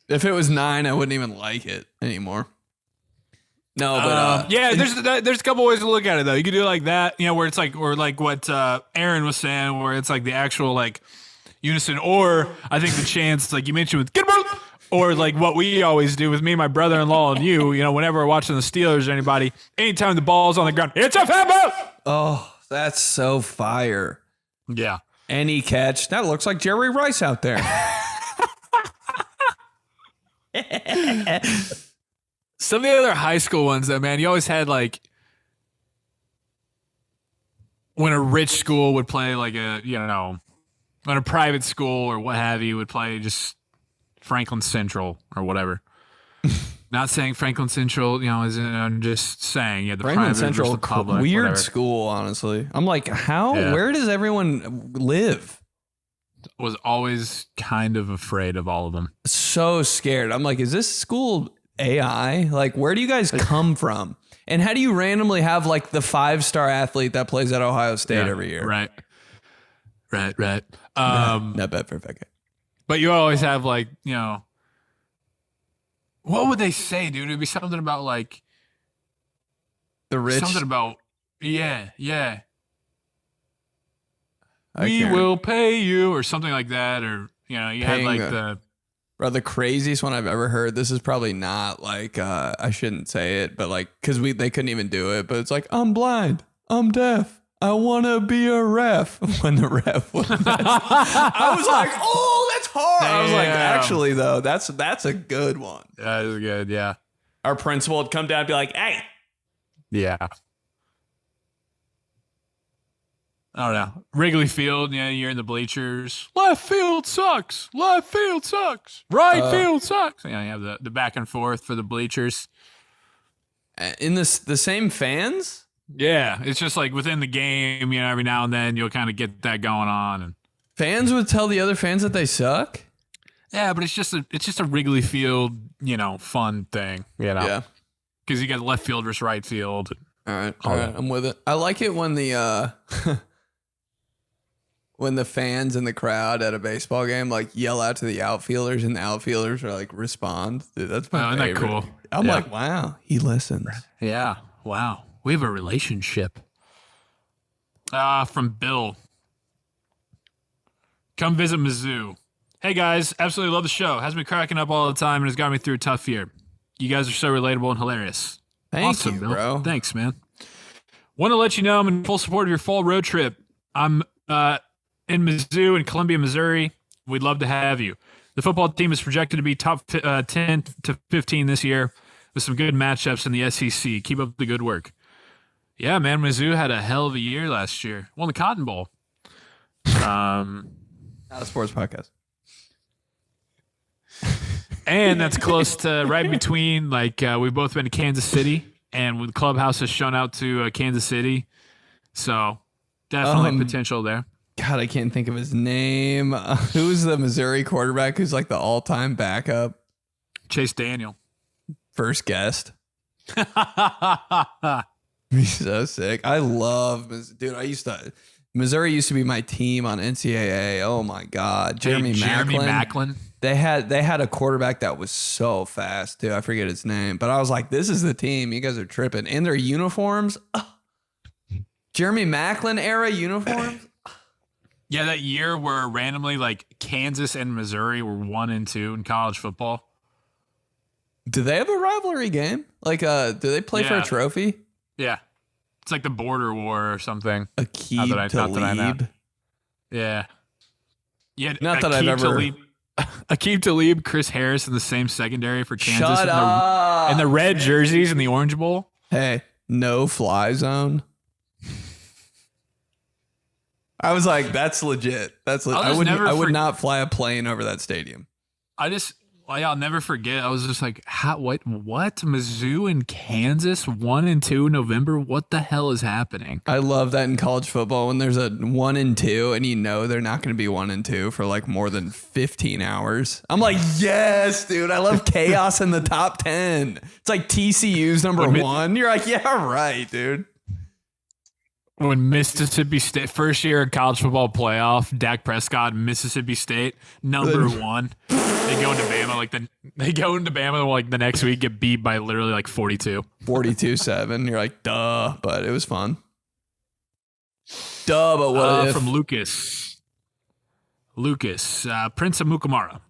If it was 9, I wouldn't even like it anymore. No, but yeah, there's a couple ways to look at it though. You could do it like that, where it's like, or like what Aaron was saying, where it's like the actual like unison, or I think the chants like you mentioned with get him, or like what we always do with me, my brother-in-law, and you. Whenever we're watching the Steelers or anybody, anytime the ball's on the ground, it's a fumble. Oh, that's so fire. Yeah, any catch that looks like Jerry Rice out there. Some of the other high school ones though, man, you always had like when a rich school would play like when a private school or what have you would play just Franklin Central or whatever. Not saying Franklin Central, I'm just saying, the Franklin private Central, versus the public, weird whatever. School, honestly. I'm like, where does everyone live? Was always kind of afraid of all of them. So scared. I'm like, is this school AI? Like, where do you guys come from? And how do you randomly have like the 5-star athlete that plays at Ohio State every year? Right. Not bad for a second. But you always have like, what would they say, dude? It'd be something about like the rich. Something about yeah. We will pay you, or something like that, or you had like the craziest one I've ever heard. This is probably not like I shouldn't say it, but like because they couldn't even do it. But it's like, I'm blind, I'm deaf, I want to be a ref. When the ref was, I was like, oh, that's hard. Damn. I was like, actually though, that's a good one. That is good. Yeah. Our principal would come down and be like, hey, Yeah. I don't know. Wrigley Field, yeah, you're in the bleachers. Left field sucks. Left field sucks. Right field sucks. Yeah, you have the back and forth for the bleachers. In the same fans? Yeah, it's just like within the game, every now and then you'll kind of get that going on. And fans would tell the other fans that they suck? yeah, but it's just a Wrigley Field, fun thing, Yeah. Because you got left field versus right field. All right, I'm with it. I like it when the when the fans in the crowd at a baseball game like yell out to the outfielders and the outfielders are like respond. Dude, that's my favorite. Isn't that cool? I'm like, wow, he listens. Yeah. Wow. We have a relationship. From Bill. Come visit Mizzou. Hey guys, absolutely love the show. Has me cracking up all the time and has got me through a tough year. You guys are so relatable and hilarious. Thank you, Bill. bro. Thanks, man. Want to let you know I'm in full support of your fall road trip. I'm in Mizzou in Columbia, Missouri. We'd love to have you. The football team is projected to be top 10 to 15 this year with some good matchups in the SEC. Keep up the good work. Yeah, man, Mizzou had a hell of a year last year. Won the Cotton Bowl. Not a sports podcast. And that's close to right between, we've both been to Kansas City, and the clubhouse has shown out to Kansas City. So definitely potential there. God, I can't think of his name. Who's the Missouri quarterback who's like the all-time backup? Chase Daniel. First guest. He's so sick. I love Missouri used to be my team on NCAA. Oh my God. Jeremy Maclin. They had a quarterback that was so fast too. I forget his name, but I was like, this is the team. You guys are tripping. And their uniforms. Jeremy Maclin era uniforms. Yeah, that year where randomly Kansas and Missouri were 1 and 2 in college football. Do they have a rivalry game? Do they play for a trophy? Yeah. It's like the border war or something. 𝗕𝗘𝗡𝗡𝗬𝗕. Yeah. Yeah. Not that I've ever. 𝗕𝗘𝗡𝗡𝗬𝗕, Chris Harris in the same secondary for Kansas. Shut up. In the red jerseys in the Orange Bowl. Hey, no fly zone. I was like, that's legit. I would not fly a plane over that stadium. I'll never forget. I was just like, what? Mizzou and Kansas 1 and 2 November? What the hell is happening? I love that in college football when there's a 1 and 2 and they're not going to be 1 and 2 for more than 15 hours. I'm like, yes, dude. I love chaos in the top 10. It's like TCU's number 1. You're like, yeah, right, dude. When Mississippi State, first year of college football playoff, Dak Prescott, Mississippi State, number 1. They go into Bama the next week, get beat by literally 42. 42-7. You're like, duh, but it was fun. Duh, but what if? From Lucas. Prince of Mukamara.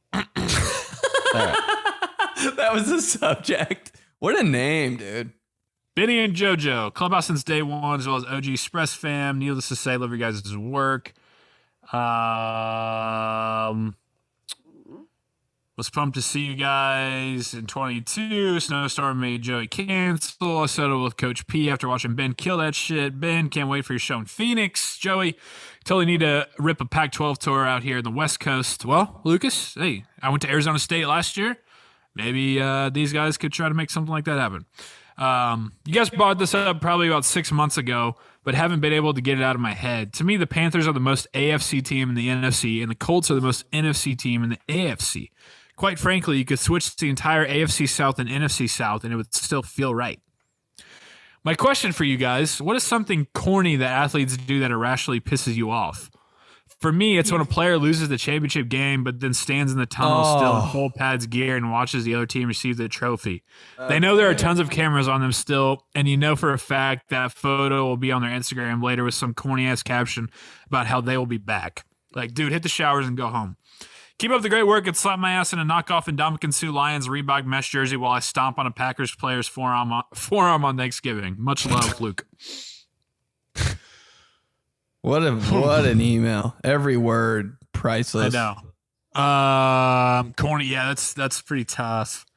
That was the subject. What a name, dude. Benny and JoJo, Clubhouse since day one, as well as OG Express fam. Needless to say, love your guys' work. Was pumped to see you guys in 22. Snowstorm made Joey cancel. I settled with Coach P after watching Ben kill that shit. Ben, can't wait for your show in Phoenix. Joey, totally need to rip a Pac-12 tour out here in the West Coast. Well, Lucas, hey, I went to Arizona State last year. Maybe these guys could try to make something like that happen. You guys brought this up probably about 6 months ago, but haven't been able to get it out of my head. To me, the Panthers are the most AFC team in the NFC, and the Colts are the most NFC team in the AFC. Quite frankly, you could switch the entire AFC South and NFC South, and it would still feel right. My question for you guys, what is something corny that athletes do that irrationally pisses you off? For me, it's when a player loses the championship game, but then stands in the tunnel still in full pads gear and watches the other team receive the trophy. They know there are tons of cameras on them still, and you know for a fact that photo will be on their Instagram later with some corny-ass caption about how they will be back. Like, dude, hit the showers and go home. Keep up the great work and slap my ass in a knockoff 𝗕𝗡𝗡𝗬𝗠 Lions Reebok mesh jersey while I stomp on a Packers player's forearm on Thanksgiving. Much love, Luke. What an email. Every word priceless. I know. Corny. Yeah, that's pretty tough.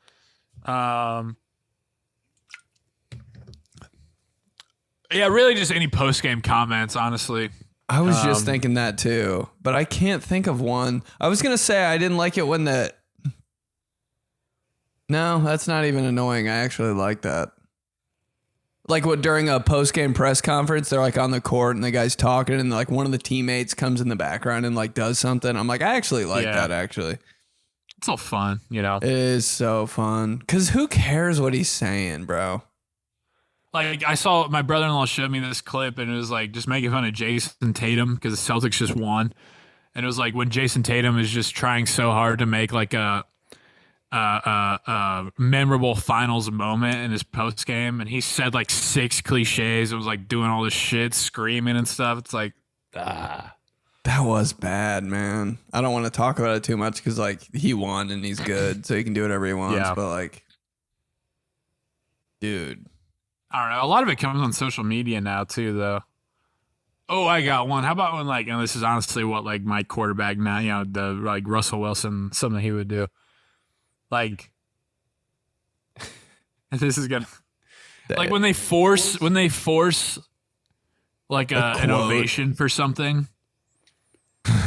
Yeah, really just any post-game comments, honestly. I was just thinking that too, but I can't think of one. I was going to say I didn't like it when No, that's not even annoying. I actually like that. Like what during a post-game press conference, they're like on the court and the guy's talking and like one of the teammates comes in the background and like does something. I'm like, I actually like that actually. It's all fun, you know. It is so fun. Cause who cares what he's saying, bro? Like I saw my brother-in-law showed me this clip and it was like just making fun of Jason Tatum because the Celtics just won. And it was like when Jason Tatum is just trying so hard to make like a memorable finals moment in his post game, and he said like 6 cliches. It was like doing all this shit, screaming and stuff. It's like, that was bad, man. I don't want to talk about it too much because like he won and he's good, so he can do whatever he wants. Yeah. But like, dude, I don't know. A lot of it comes on social media now too, though. Oh, I got one. How about when like, and this is honestly what like my quarterback now, you know, the like Russell Wilson, something he would do. Like, this is gonna like when they force like an ovation for something.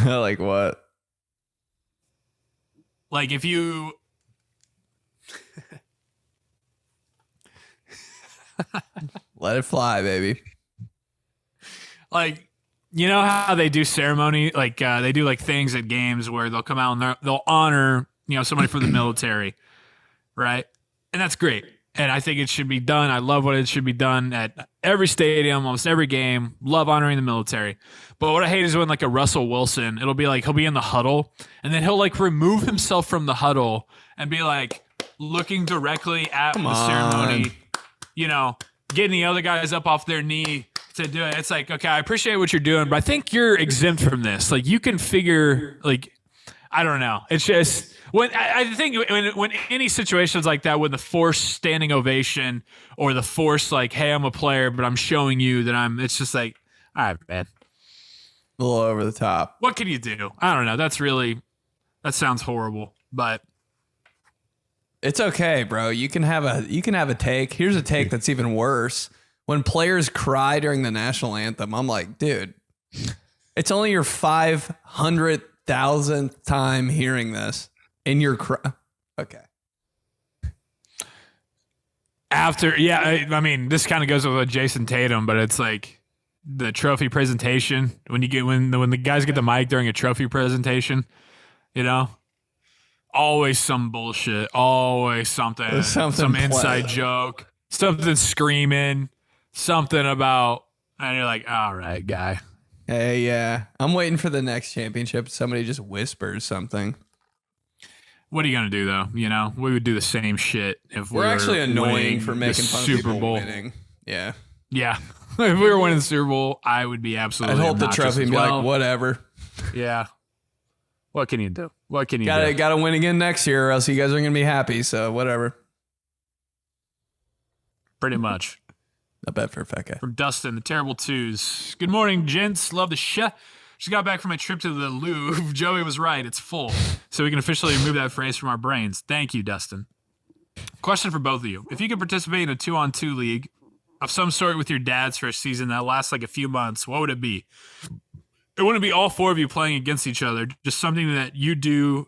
Like what? Like if you let it fly, baby. Like, you know how they do ceremony, like they do like things at games where they'll come out and they'll honor, you know, somebody from the military, right? And that's great. And I think it should be done. I love what it should be done at every stadium, almost every game. Love honoring the military. But what I hate is when like a Russell Wilson, it'll be like he'll be in the huddle and then he'll like remove himself from the huddle and be like looking directly at the ceremony, you know, getting the other guys up off their knee to do it. It's like, okay, I appreciate what you're doing, but I think you're exempt from this. Like you can figure like, I don't know. It's just when I think when any situations like that, with the forced standing ovation or the forced like, hey, I'm a player, but I'm showing you that I'm. It's just like, all right, man. A little over the top. What can you do? I don't know. That sounds horrible, but it's okay, bro. You can have a take. Here's a take that's even worse. When players cry during the national anthem, I'm like, dude, it's only your 500,000th time hearing this, and you're okay. After, yeah, I mean, this kind of goes with Jason Tatum, but it's like the trophy presentation when the guys get the mic during a trophy presentation, you know, always some bullshit, always something some inside joke, something screaming, something about, and you're like, all right, guy. Hey, yeah, I'm waiting for the next championship. Somebody just whispers something. What are you gonna do though? You know, we would do the same shit if we're actually annoying for making fun of Super Bowl winning. Yeah. Yeah. If we were winning the Super Bowl, I would be absolutely. I'd hold the trophy and be like, whatever. Yeah. What can you do? What can you do? Gotta win again next year, or else you guys aren't gonna be happy. So whatever. Pretty much. Not bad for a fat guy. From Dustin, the Terrible Twos. Good morning, gents. Love the show. Just got back from my trip to the Louvre. Joey was right. It's full. So we can officially remove that phrase from our brains. Thank you, Dustin. Question for both of you. If you could participate in a 2-on-2 league of some sort with your dads for a season that lasts like a few months, what would it be? It wouldn't be all four of you playing against each other. Just something that you'd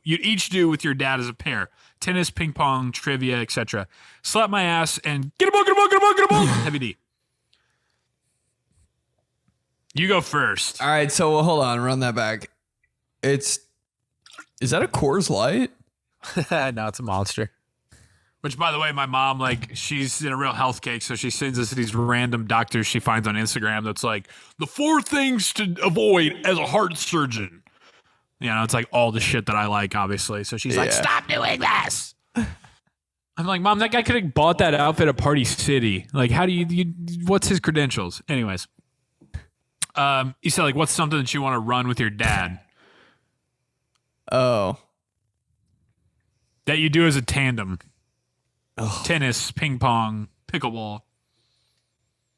each do with your dad as a pair. Tennis, ping pong, trivia, etc. Slap my ass and get a ball, get a ball, get a ball, get a ball. Heavy D. You go first. All right, so hold on, run that back. Is that a Coors Light? No, it's a Monster. Which, by the way, my mom, like, she's in a real health cake, so she sends us these random doctors she finds on Instagram that's like, the 4 things to avoid as a heart surgeon. You know, it's like all the shit that I like, obviously. So she's like, stop doing this. I'm like, Mom, that guy could have bought that outfit at Party City. Like, how do you what's his credentials? Anyways. You said, like, what's something that you want to run with your dad? Oh. That you do as a tandem. Oh. Tennis, ping pong, pickleball.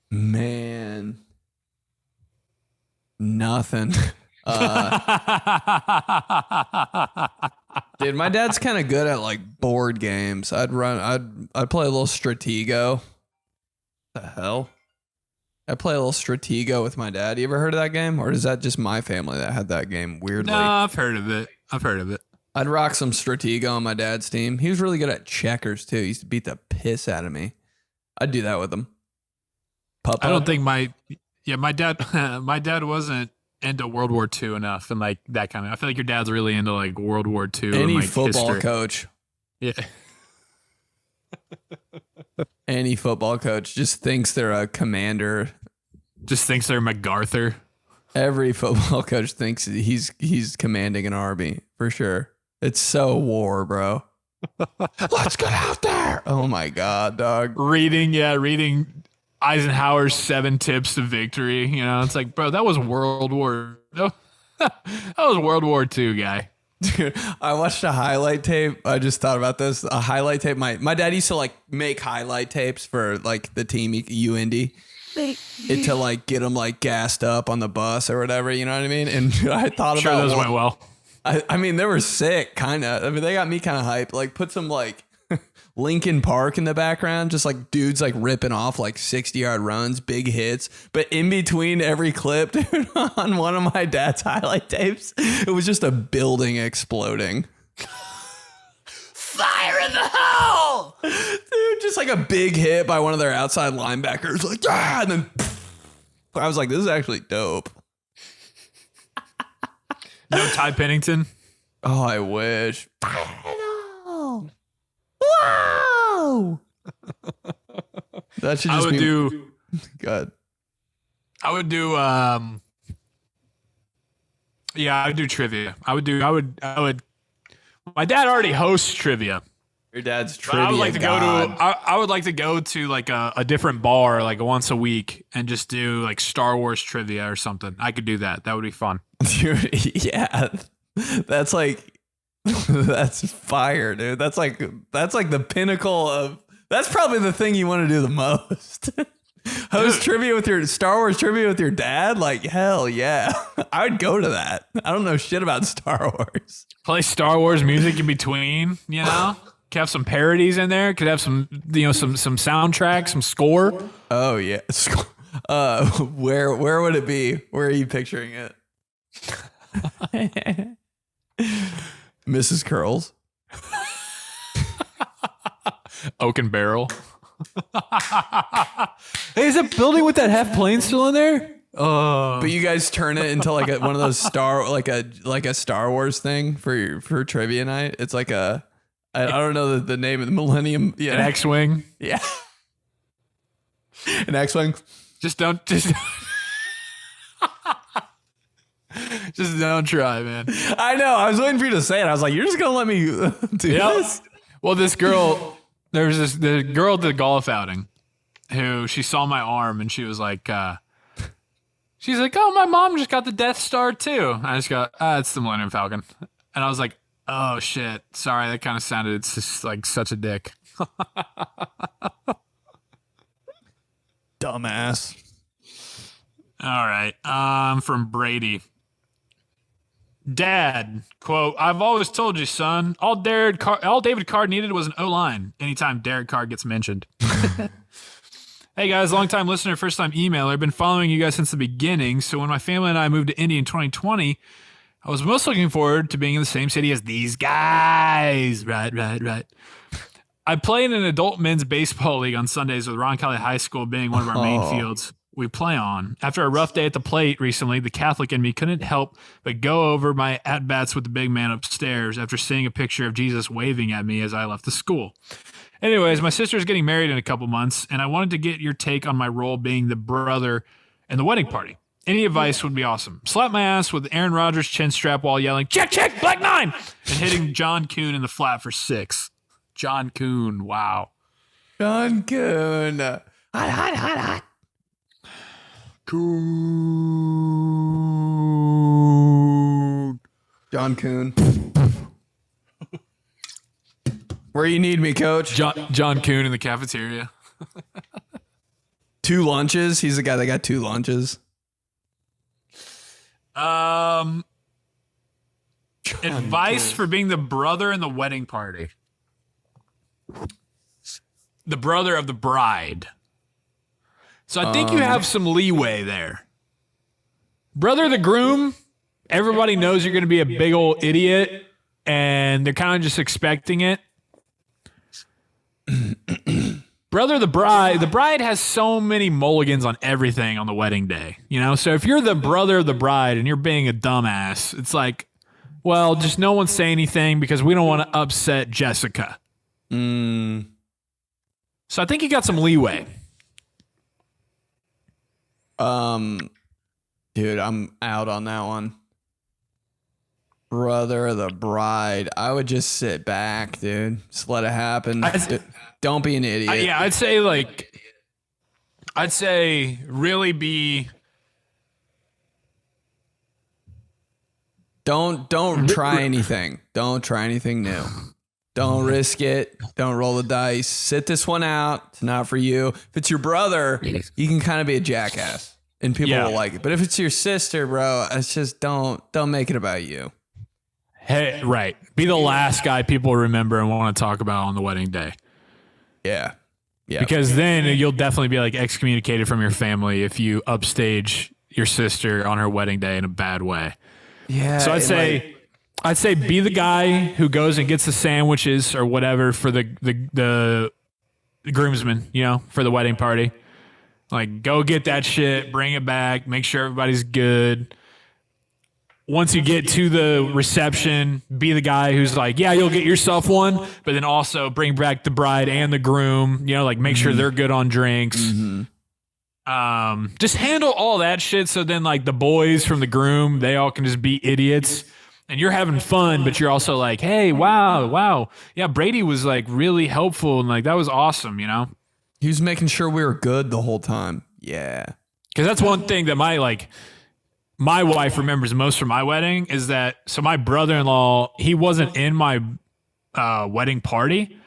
Man. Nothing. Dude, my dad's kind of good at like board games. I'd play a little Stratego. The hell? I play a little Stratego with my dad. You ever heard of that game? Or is that just my family that had that game weirdly? No, I've heard of it. I'd rock some Stratego on my dad's team. He was really good at checkers, too. He used to beat the piss out of me. I'd do that with him. I don't think my dad wasn't into World War II enough and like that kind of. I feel like your dad's really into like World War II. Any and, like, football history. coach. Yeah. Any football coach just thinks they're a commander. Just thinks they're MacArthur. Every football coach thinks he's commanding an army for sure. It's so war, bro. Let's get out there. Oh my God, dog. Reading Eisenhower's 7 Tips to Victory. You know, it's like, bro, that was World War. That was World War II, guy. Dude, I watched a highlight tape. I just thought about this. A highlight tape. My dad used to like make highlight tapes for like the team UND. To like get them like gassed up on the bus or whatever, you know what I mean? And I thought Sure, about those went well. I mean, they were sick, kind of. I mean, they got me kind of hyped. Like, put some like Lincoln Park in the background, just like dudes like ripping off like 60-yard runs, big hits. But in between every clip, dude, on one of my dad's highlight tapes, it was just a building exploding. Fire in the hole! Dude, just like a big hit by one of their outside linebackers. Like, ah! And then I was like, this is actually dope. No Ty Pennington? Oh, I wish. Wow! That should just be... Good. I would do trivia. I would my dad already hosts trivia. Your dad's trivia. I would like to I would like to go to like a different bar like once a week and just do like Star Wars trivia or something. I could do that. That would be fun. Dude, yeah. That's like that's fire, dude. That's like the pinnacle of that's probably the thing you want to do the most. Host trivia with your Star Wars trivia with your dad? Like, hell yeah. I would go to that. I don't know shit about Star Wars. Play Star Wars music in between, you know? Could have some parodies in there. Could have some, you know, some soundtrack, some score. Oh yeah. Where would it be? Where are you picturing it? Mrs. Curls. Oak and Barrel. Hey, is that building with that half plane still in there? But you guys turn it into like one of those Star Wars thing for trivia night. It's like I don't know the name of the Millennium. Yeah, an X-wing. Yeah, an X-wing. Just don't try, man. I know. I was waiting for you to say it. I was like, you're just gonna let me do this? Well, the girl at the golf outing who she saw my arm and she was like, she's like, oh, my mom just got the Death Star too. I just got, it's the Millennium Falcon. And I was like, oh shit. Sorry. That kind of sounded, it's just like such a dick. Dumbass. All right. From Brady. Dad, quote, I've always told you, son, all David Carr needed was an O-line anytime Derek Carr gets mentioned. Hey, guys, long-time listener, first-time emailer. I've been following you guys since the beginning, so when my family and I moved to Indy in 2020, I was most looking forward to being in the same city as these guys. Right. I play in an adult men's baseball league on Sundays with Roncalli High School being one of our main fields we play on. After a rough day at the plate recently, the Catholic in me couldn't help but go over my at-bats with the big man upstairs after seeing a picture of Jesus waving at me as I left the school. Anyways, my sister's getting married in a couple months, and I wanted to get your take on my role being the brother in the wedding party. Any advice would be awesome. Slap my ass with Aaron Rodgers' chin strap while yelling, check, black 9, and hitting John Kuhn in the flat for 6. John Kuhn, wow. John Kuhn. Hot. Kuhn. John Kuhn. Where you need me, coach? John Kuhn in the cafeteria. 2 lunches. He's the guy that got 2 lunches. Advice for being the brother in the wedding party. The brother of the bride. So I think you have some leeway there. Brother of the groom, everybody knows you're going to be a big old idiot, and they're kind of just expecting it. Brother of the bride has so many mulligans on everything on the wedding day, you know? So if you're the brother of the bride and you're being a dumbass, it's like, well, just no one say anything because we don't want to upset Jessica. So I think you got some leeway. Dude, I'm out on that one. Brother of the bride. I would just sit back, dude. Just let it happen. Don't be an idiot. Yeah, I'd say really be. Don't try anything. Don't try anything new. Don't risk it. Don't roll the dice. Sit this one out. It's not for you. If it's your brother, you can kind of be a jackass and people will like it. But if it's your sister, bro, it's just don't make it about you. Hey, right. Be the last guy people remember and want to talk about on the wedding day. Yeah. Yeah. Because then you'll definitely be like excommunicated from your family if you upstage your sister on her wedding day in a bad way. Yeah. So I'd say be the guy who goes and gets the sandwiches or whatever for the groomsmen, you know, for the wedding party. Like, go get that shit, bring it back, make sure everybody's good. Once you get to the reception, be the guy who's like, yeah, you'll get yourself one, but then also bring back the bride and the groom, you know, like make sure they're good on drinks. Just handle all that shit. So then like the boys from the groom, they all can just be idiots and you're having fun, but you're also like, hey, wow. Yeah, Brady was like really helpful and like that was awesome, you know? He was making sure we were good the whole time. Yeah. Because that's one thing that my wife remembers most from my wedding is that, so my brother-in-law, he wasn't in my wedding party,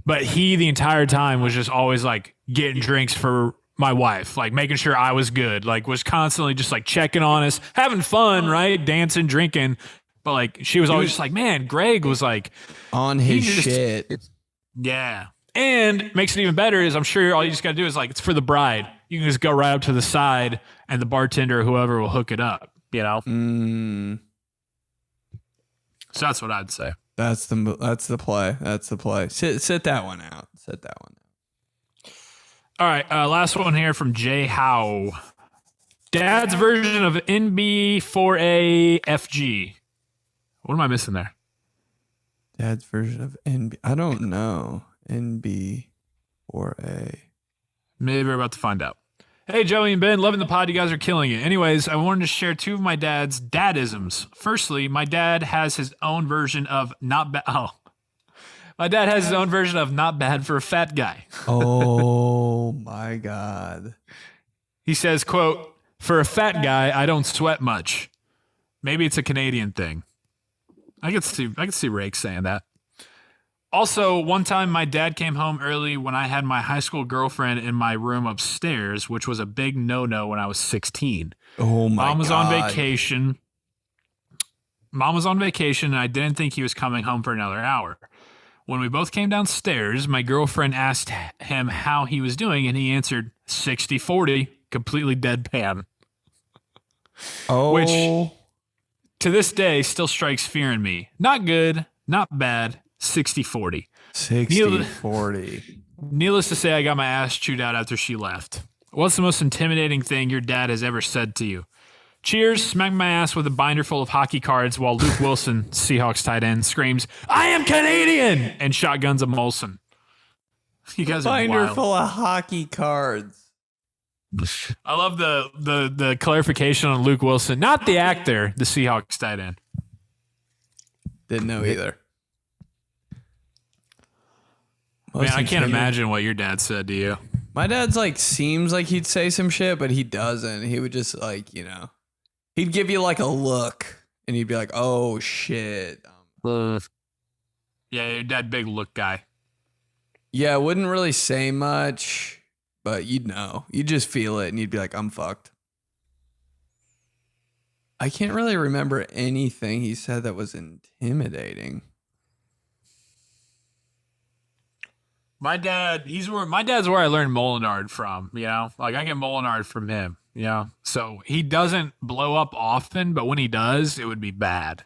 but he the entire time was just always like getting drinks for my wife, like making sure I was good, like was constantly just like checking on us, having fun, right? Dancing, drinking. But like she was always just like, man, Greg was like on his shit. Yeah. And makes it even better is I'm sure all you just got to do is like, it's for the bride. You can just go right up to the side and the bartender or whoever will hook it up, you know? So that's what I'd say. That's the play. That's the play. Sit that one out. Sit that one out. All right. Last one here from Jay Howe. Dad's version of NB4AFG. What am I missing there? Dad's version of NB. I don't know. NB4A. Maybe we're about to find out. Hey, Joey and Ben, loving the pod. You guys are killing it. Anyways, I wanted to share two of my dad's dadisms. Firstly, my dad has his own version of not bad. Oh, my dad has his own version of not bad for a fat guy. Oh my God. He says, quote, for a fat guy, I don't sweat much. Maybe it's a Canadian thing. I could see Rake saying that. Also, one time my dad came home early when I had my high school girlfriend in my room upstairs, which was a big no-no when I was 16. Oh my God. Mom was on vacation. And I didn't think he was coming home for another hour. When we both came downstairs, my girlfriend asked him how he was doing, and he answered 60-40, completely deadpan. Oh. Which, to this day, still strikes fear in me. Not good, not bad. 60-40. 60-40. Needless to say, I got my ass chewed out after she left. What's the most intimidating thing your dad has ever said to you? Cheers, smack my ass with a binder full of hockey cards while Luke Wilson, Seahawks tight end, screams, I am Canadian, and shotguns a Molson. You guys are binder wild. full of hockey cards. I love the clarification on Luke Wilson. Not the actor, the Seahawks tight end. Didn't know either. Man, I can't imagine what your dad said to you. My dad's like, seems like he'd say some shit, but he doesn't. He would just like, you know, he'd give you like a look and he'd be like, oh shit. Yeah, your dad, big look guy. Yeah, wouldn't really say much, but you'd know. You'd just feel it and you'd be like, I'm fucked. I can't really remember anything he said that was intimidating. my dad's where I learned Mulinaro from, you know? Like I get Mulinaro from him, you know? So he doesn't blow up often, but when he does, it would be bad.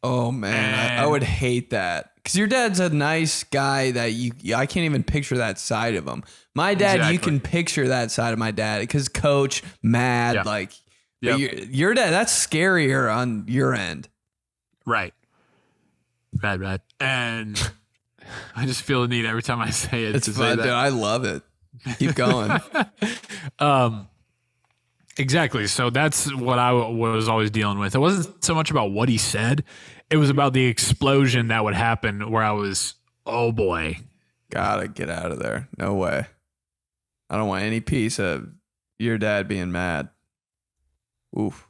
Oh man, I would hate that. Because your dad's a nice guy that I can't even picture that side of him. My dad, you can picture that side of my dad because coach, mad, like your dad, that's scarier on your end. Right. Right. And I just feel the need every time I say it. It's fun, dude. I love it. Keep going. Exactly. So that's what I was always dealing with. It wasn't so much about what he said. It was about the explosion that would happen where I was, oh boy. Gotta get out of there. No way. I don't want any piece of your dad being mad. Oof.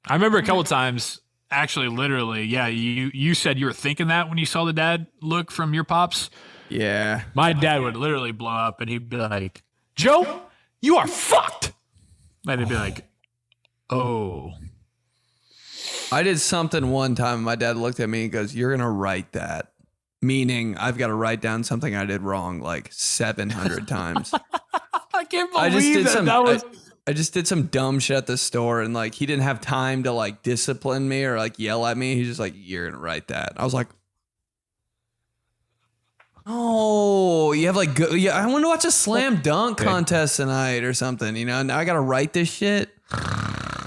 I remember a couple times, actually, literally, you said you were thinking that when you saw the dad look from your pops. Yeah. My dad would literally blow up and he'd be like, Joe, you are fucked. And he'd be like, oh. I did something one time and my dad looked at me and goes, you're going to write that. Meaning I've got to write down something I did wrong like 700 times. I can't believe I just did some dumb shit at the store and like he didn't have time to like discipline me or like yell at me. He's just like, you're going to write that. I was like, oh, you have like, I want to watch a slam dunk contest tonight or something, you know? Now I got to write this shit.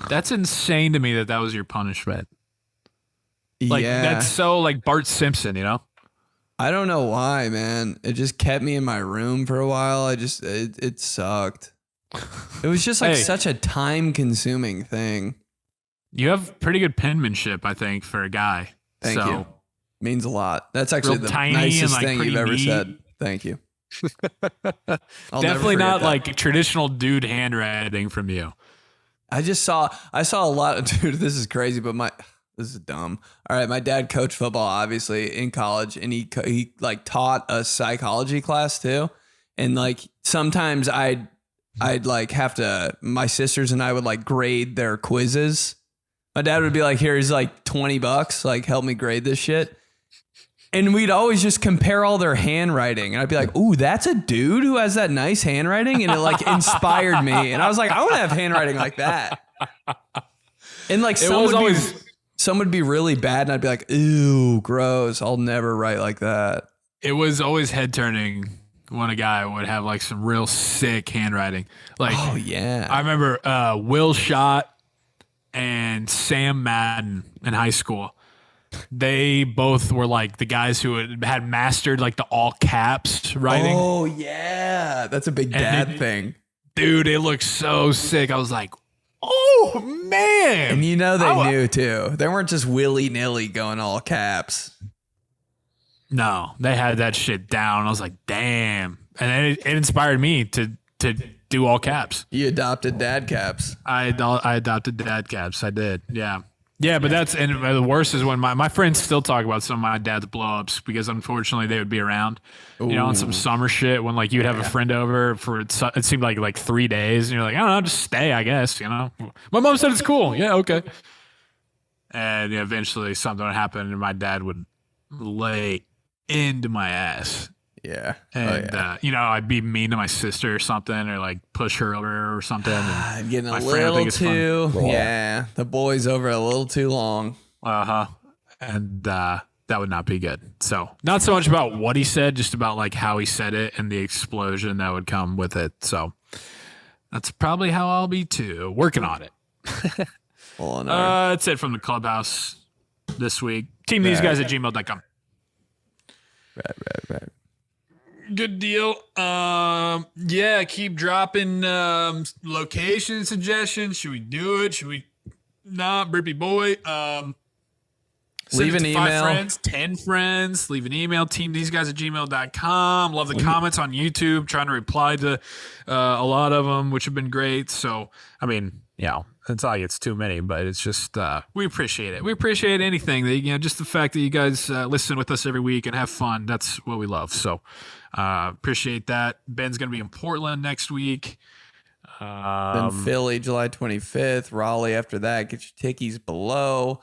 That's insane to me that was your punishment. Like that's so like Bart Simpson, you know? I don't know why, man. It just kept me in my room for a while. It sucked. It was just like such a time consuming thing. You have pretty good penmanship, I think, for a guy. Thank you. Means a lot. That's actually the nicest thing you've ever said. Thank you. Definitely not like traditional dude handwriting from you. I saw a lot of, dude, this is crazy, but this is dumb. All right. My dad coached football, obviously, in college, and he like taught a psychology class too. And like sometimes I'd like have to, my sisters and I would like grade their quizzes. My dad would be like, here's like $20, like help me grade this shit. And we'd always just compare all their handwriting. And I'd be like, ooh, that's a dude who has that nice handwriting. And it like inspired me. And I was like, I want to have handwriting like that. And like some would be really bad. And I'd be like, ew, gross. I'll never write like that. It was always head turning when a guy would have like some real sick handwriting. Like, oh yeah. I remember Will Schott and Sam Madden in high school. They both were like the guys who had mastered like the all caps writing. Oh yeah, that's a big dad thing, dude. It looked so sick. I was like, oh man! And you know they knew too. They weren't just willy nilly going all caps. No, they had that shit down. I was like, damn, and then it inspired me to do all caps. You adopted dad caps. I adopted dad caps. I did. Yeah. Yeah, but and the worst is when my friends still talk about some of my dad's blow-ups because unfortunately they would be around, you know, on some summer shit when like you'd have a friend over for it seemed like 3 days and you're like, I don't know, just stay, I guess, you know. My mom said it's cool. Yeah, okay. And eventually something would happen and my dad would lay into my ass. Yeah. And, you know, I'd be mean to my sister or something or like push her over or something. And getting a little too, yeah, the boy's over a little too long. And that would not be good. So not so much about what he said, just about like how he said it and the explosion that would come with it. So that's probably how I'll be too. Working on it. That's it from the clubhouse this week. Team these guys at gmail.com. Right. Good deal. Yeah, keep dropping location suggestions. Should we do it? Should we not? Burpy boy. Leave an email. 5 friends, 10 friends. Leave an email. teamtheseguys@gmail.com. Love the comments on YouTube. Trying to reply to a lot of them, which have been great. So, I mean, yeah, it's not like it's too many, but it's just we appreciate it. We appreciate anything that, you know, just the fact that you guys listen with us every week and have fun. That's what we love. So appreciate that. Ben's gonna be in Portland next week. Then Philly, July 25th. Raleigh after that. Get your tickies below.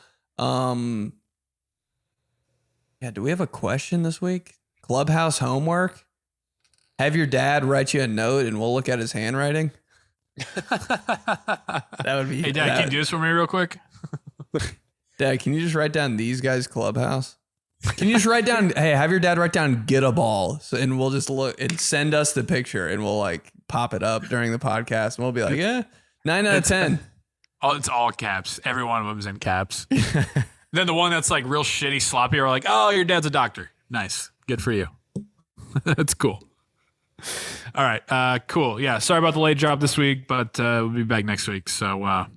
Yeah, do we have a question this week? Clubhouse homework? Have your dad write you a note and we'll look at his handwriting. That would be. Hey, Dad, can you do this for me real quick? Dad, can you just write down these guys' clubhouse? Can you just write down? Hey, have your dad write down "get a ball," and we'll just look and send us the picture, and we'll like pop it up during the podcast, and we'll be like, yeah, 9 out of 10. Oh, it's all caps. Every one of them is in caps. Then the one that's like real shitty, sloppy, are like, oh, your dad's a doctor. Nice, good for you. That's cool. All right, cool. Yeah, sorry about the late drop this week, but we'll be back next week. So,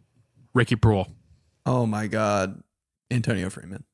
Ricky Prohl. Oh my God, Antonio Freeman.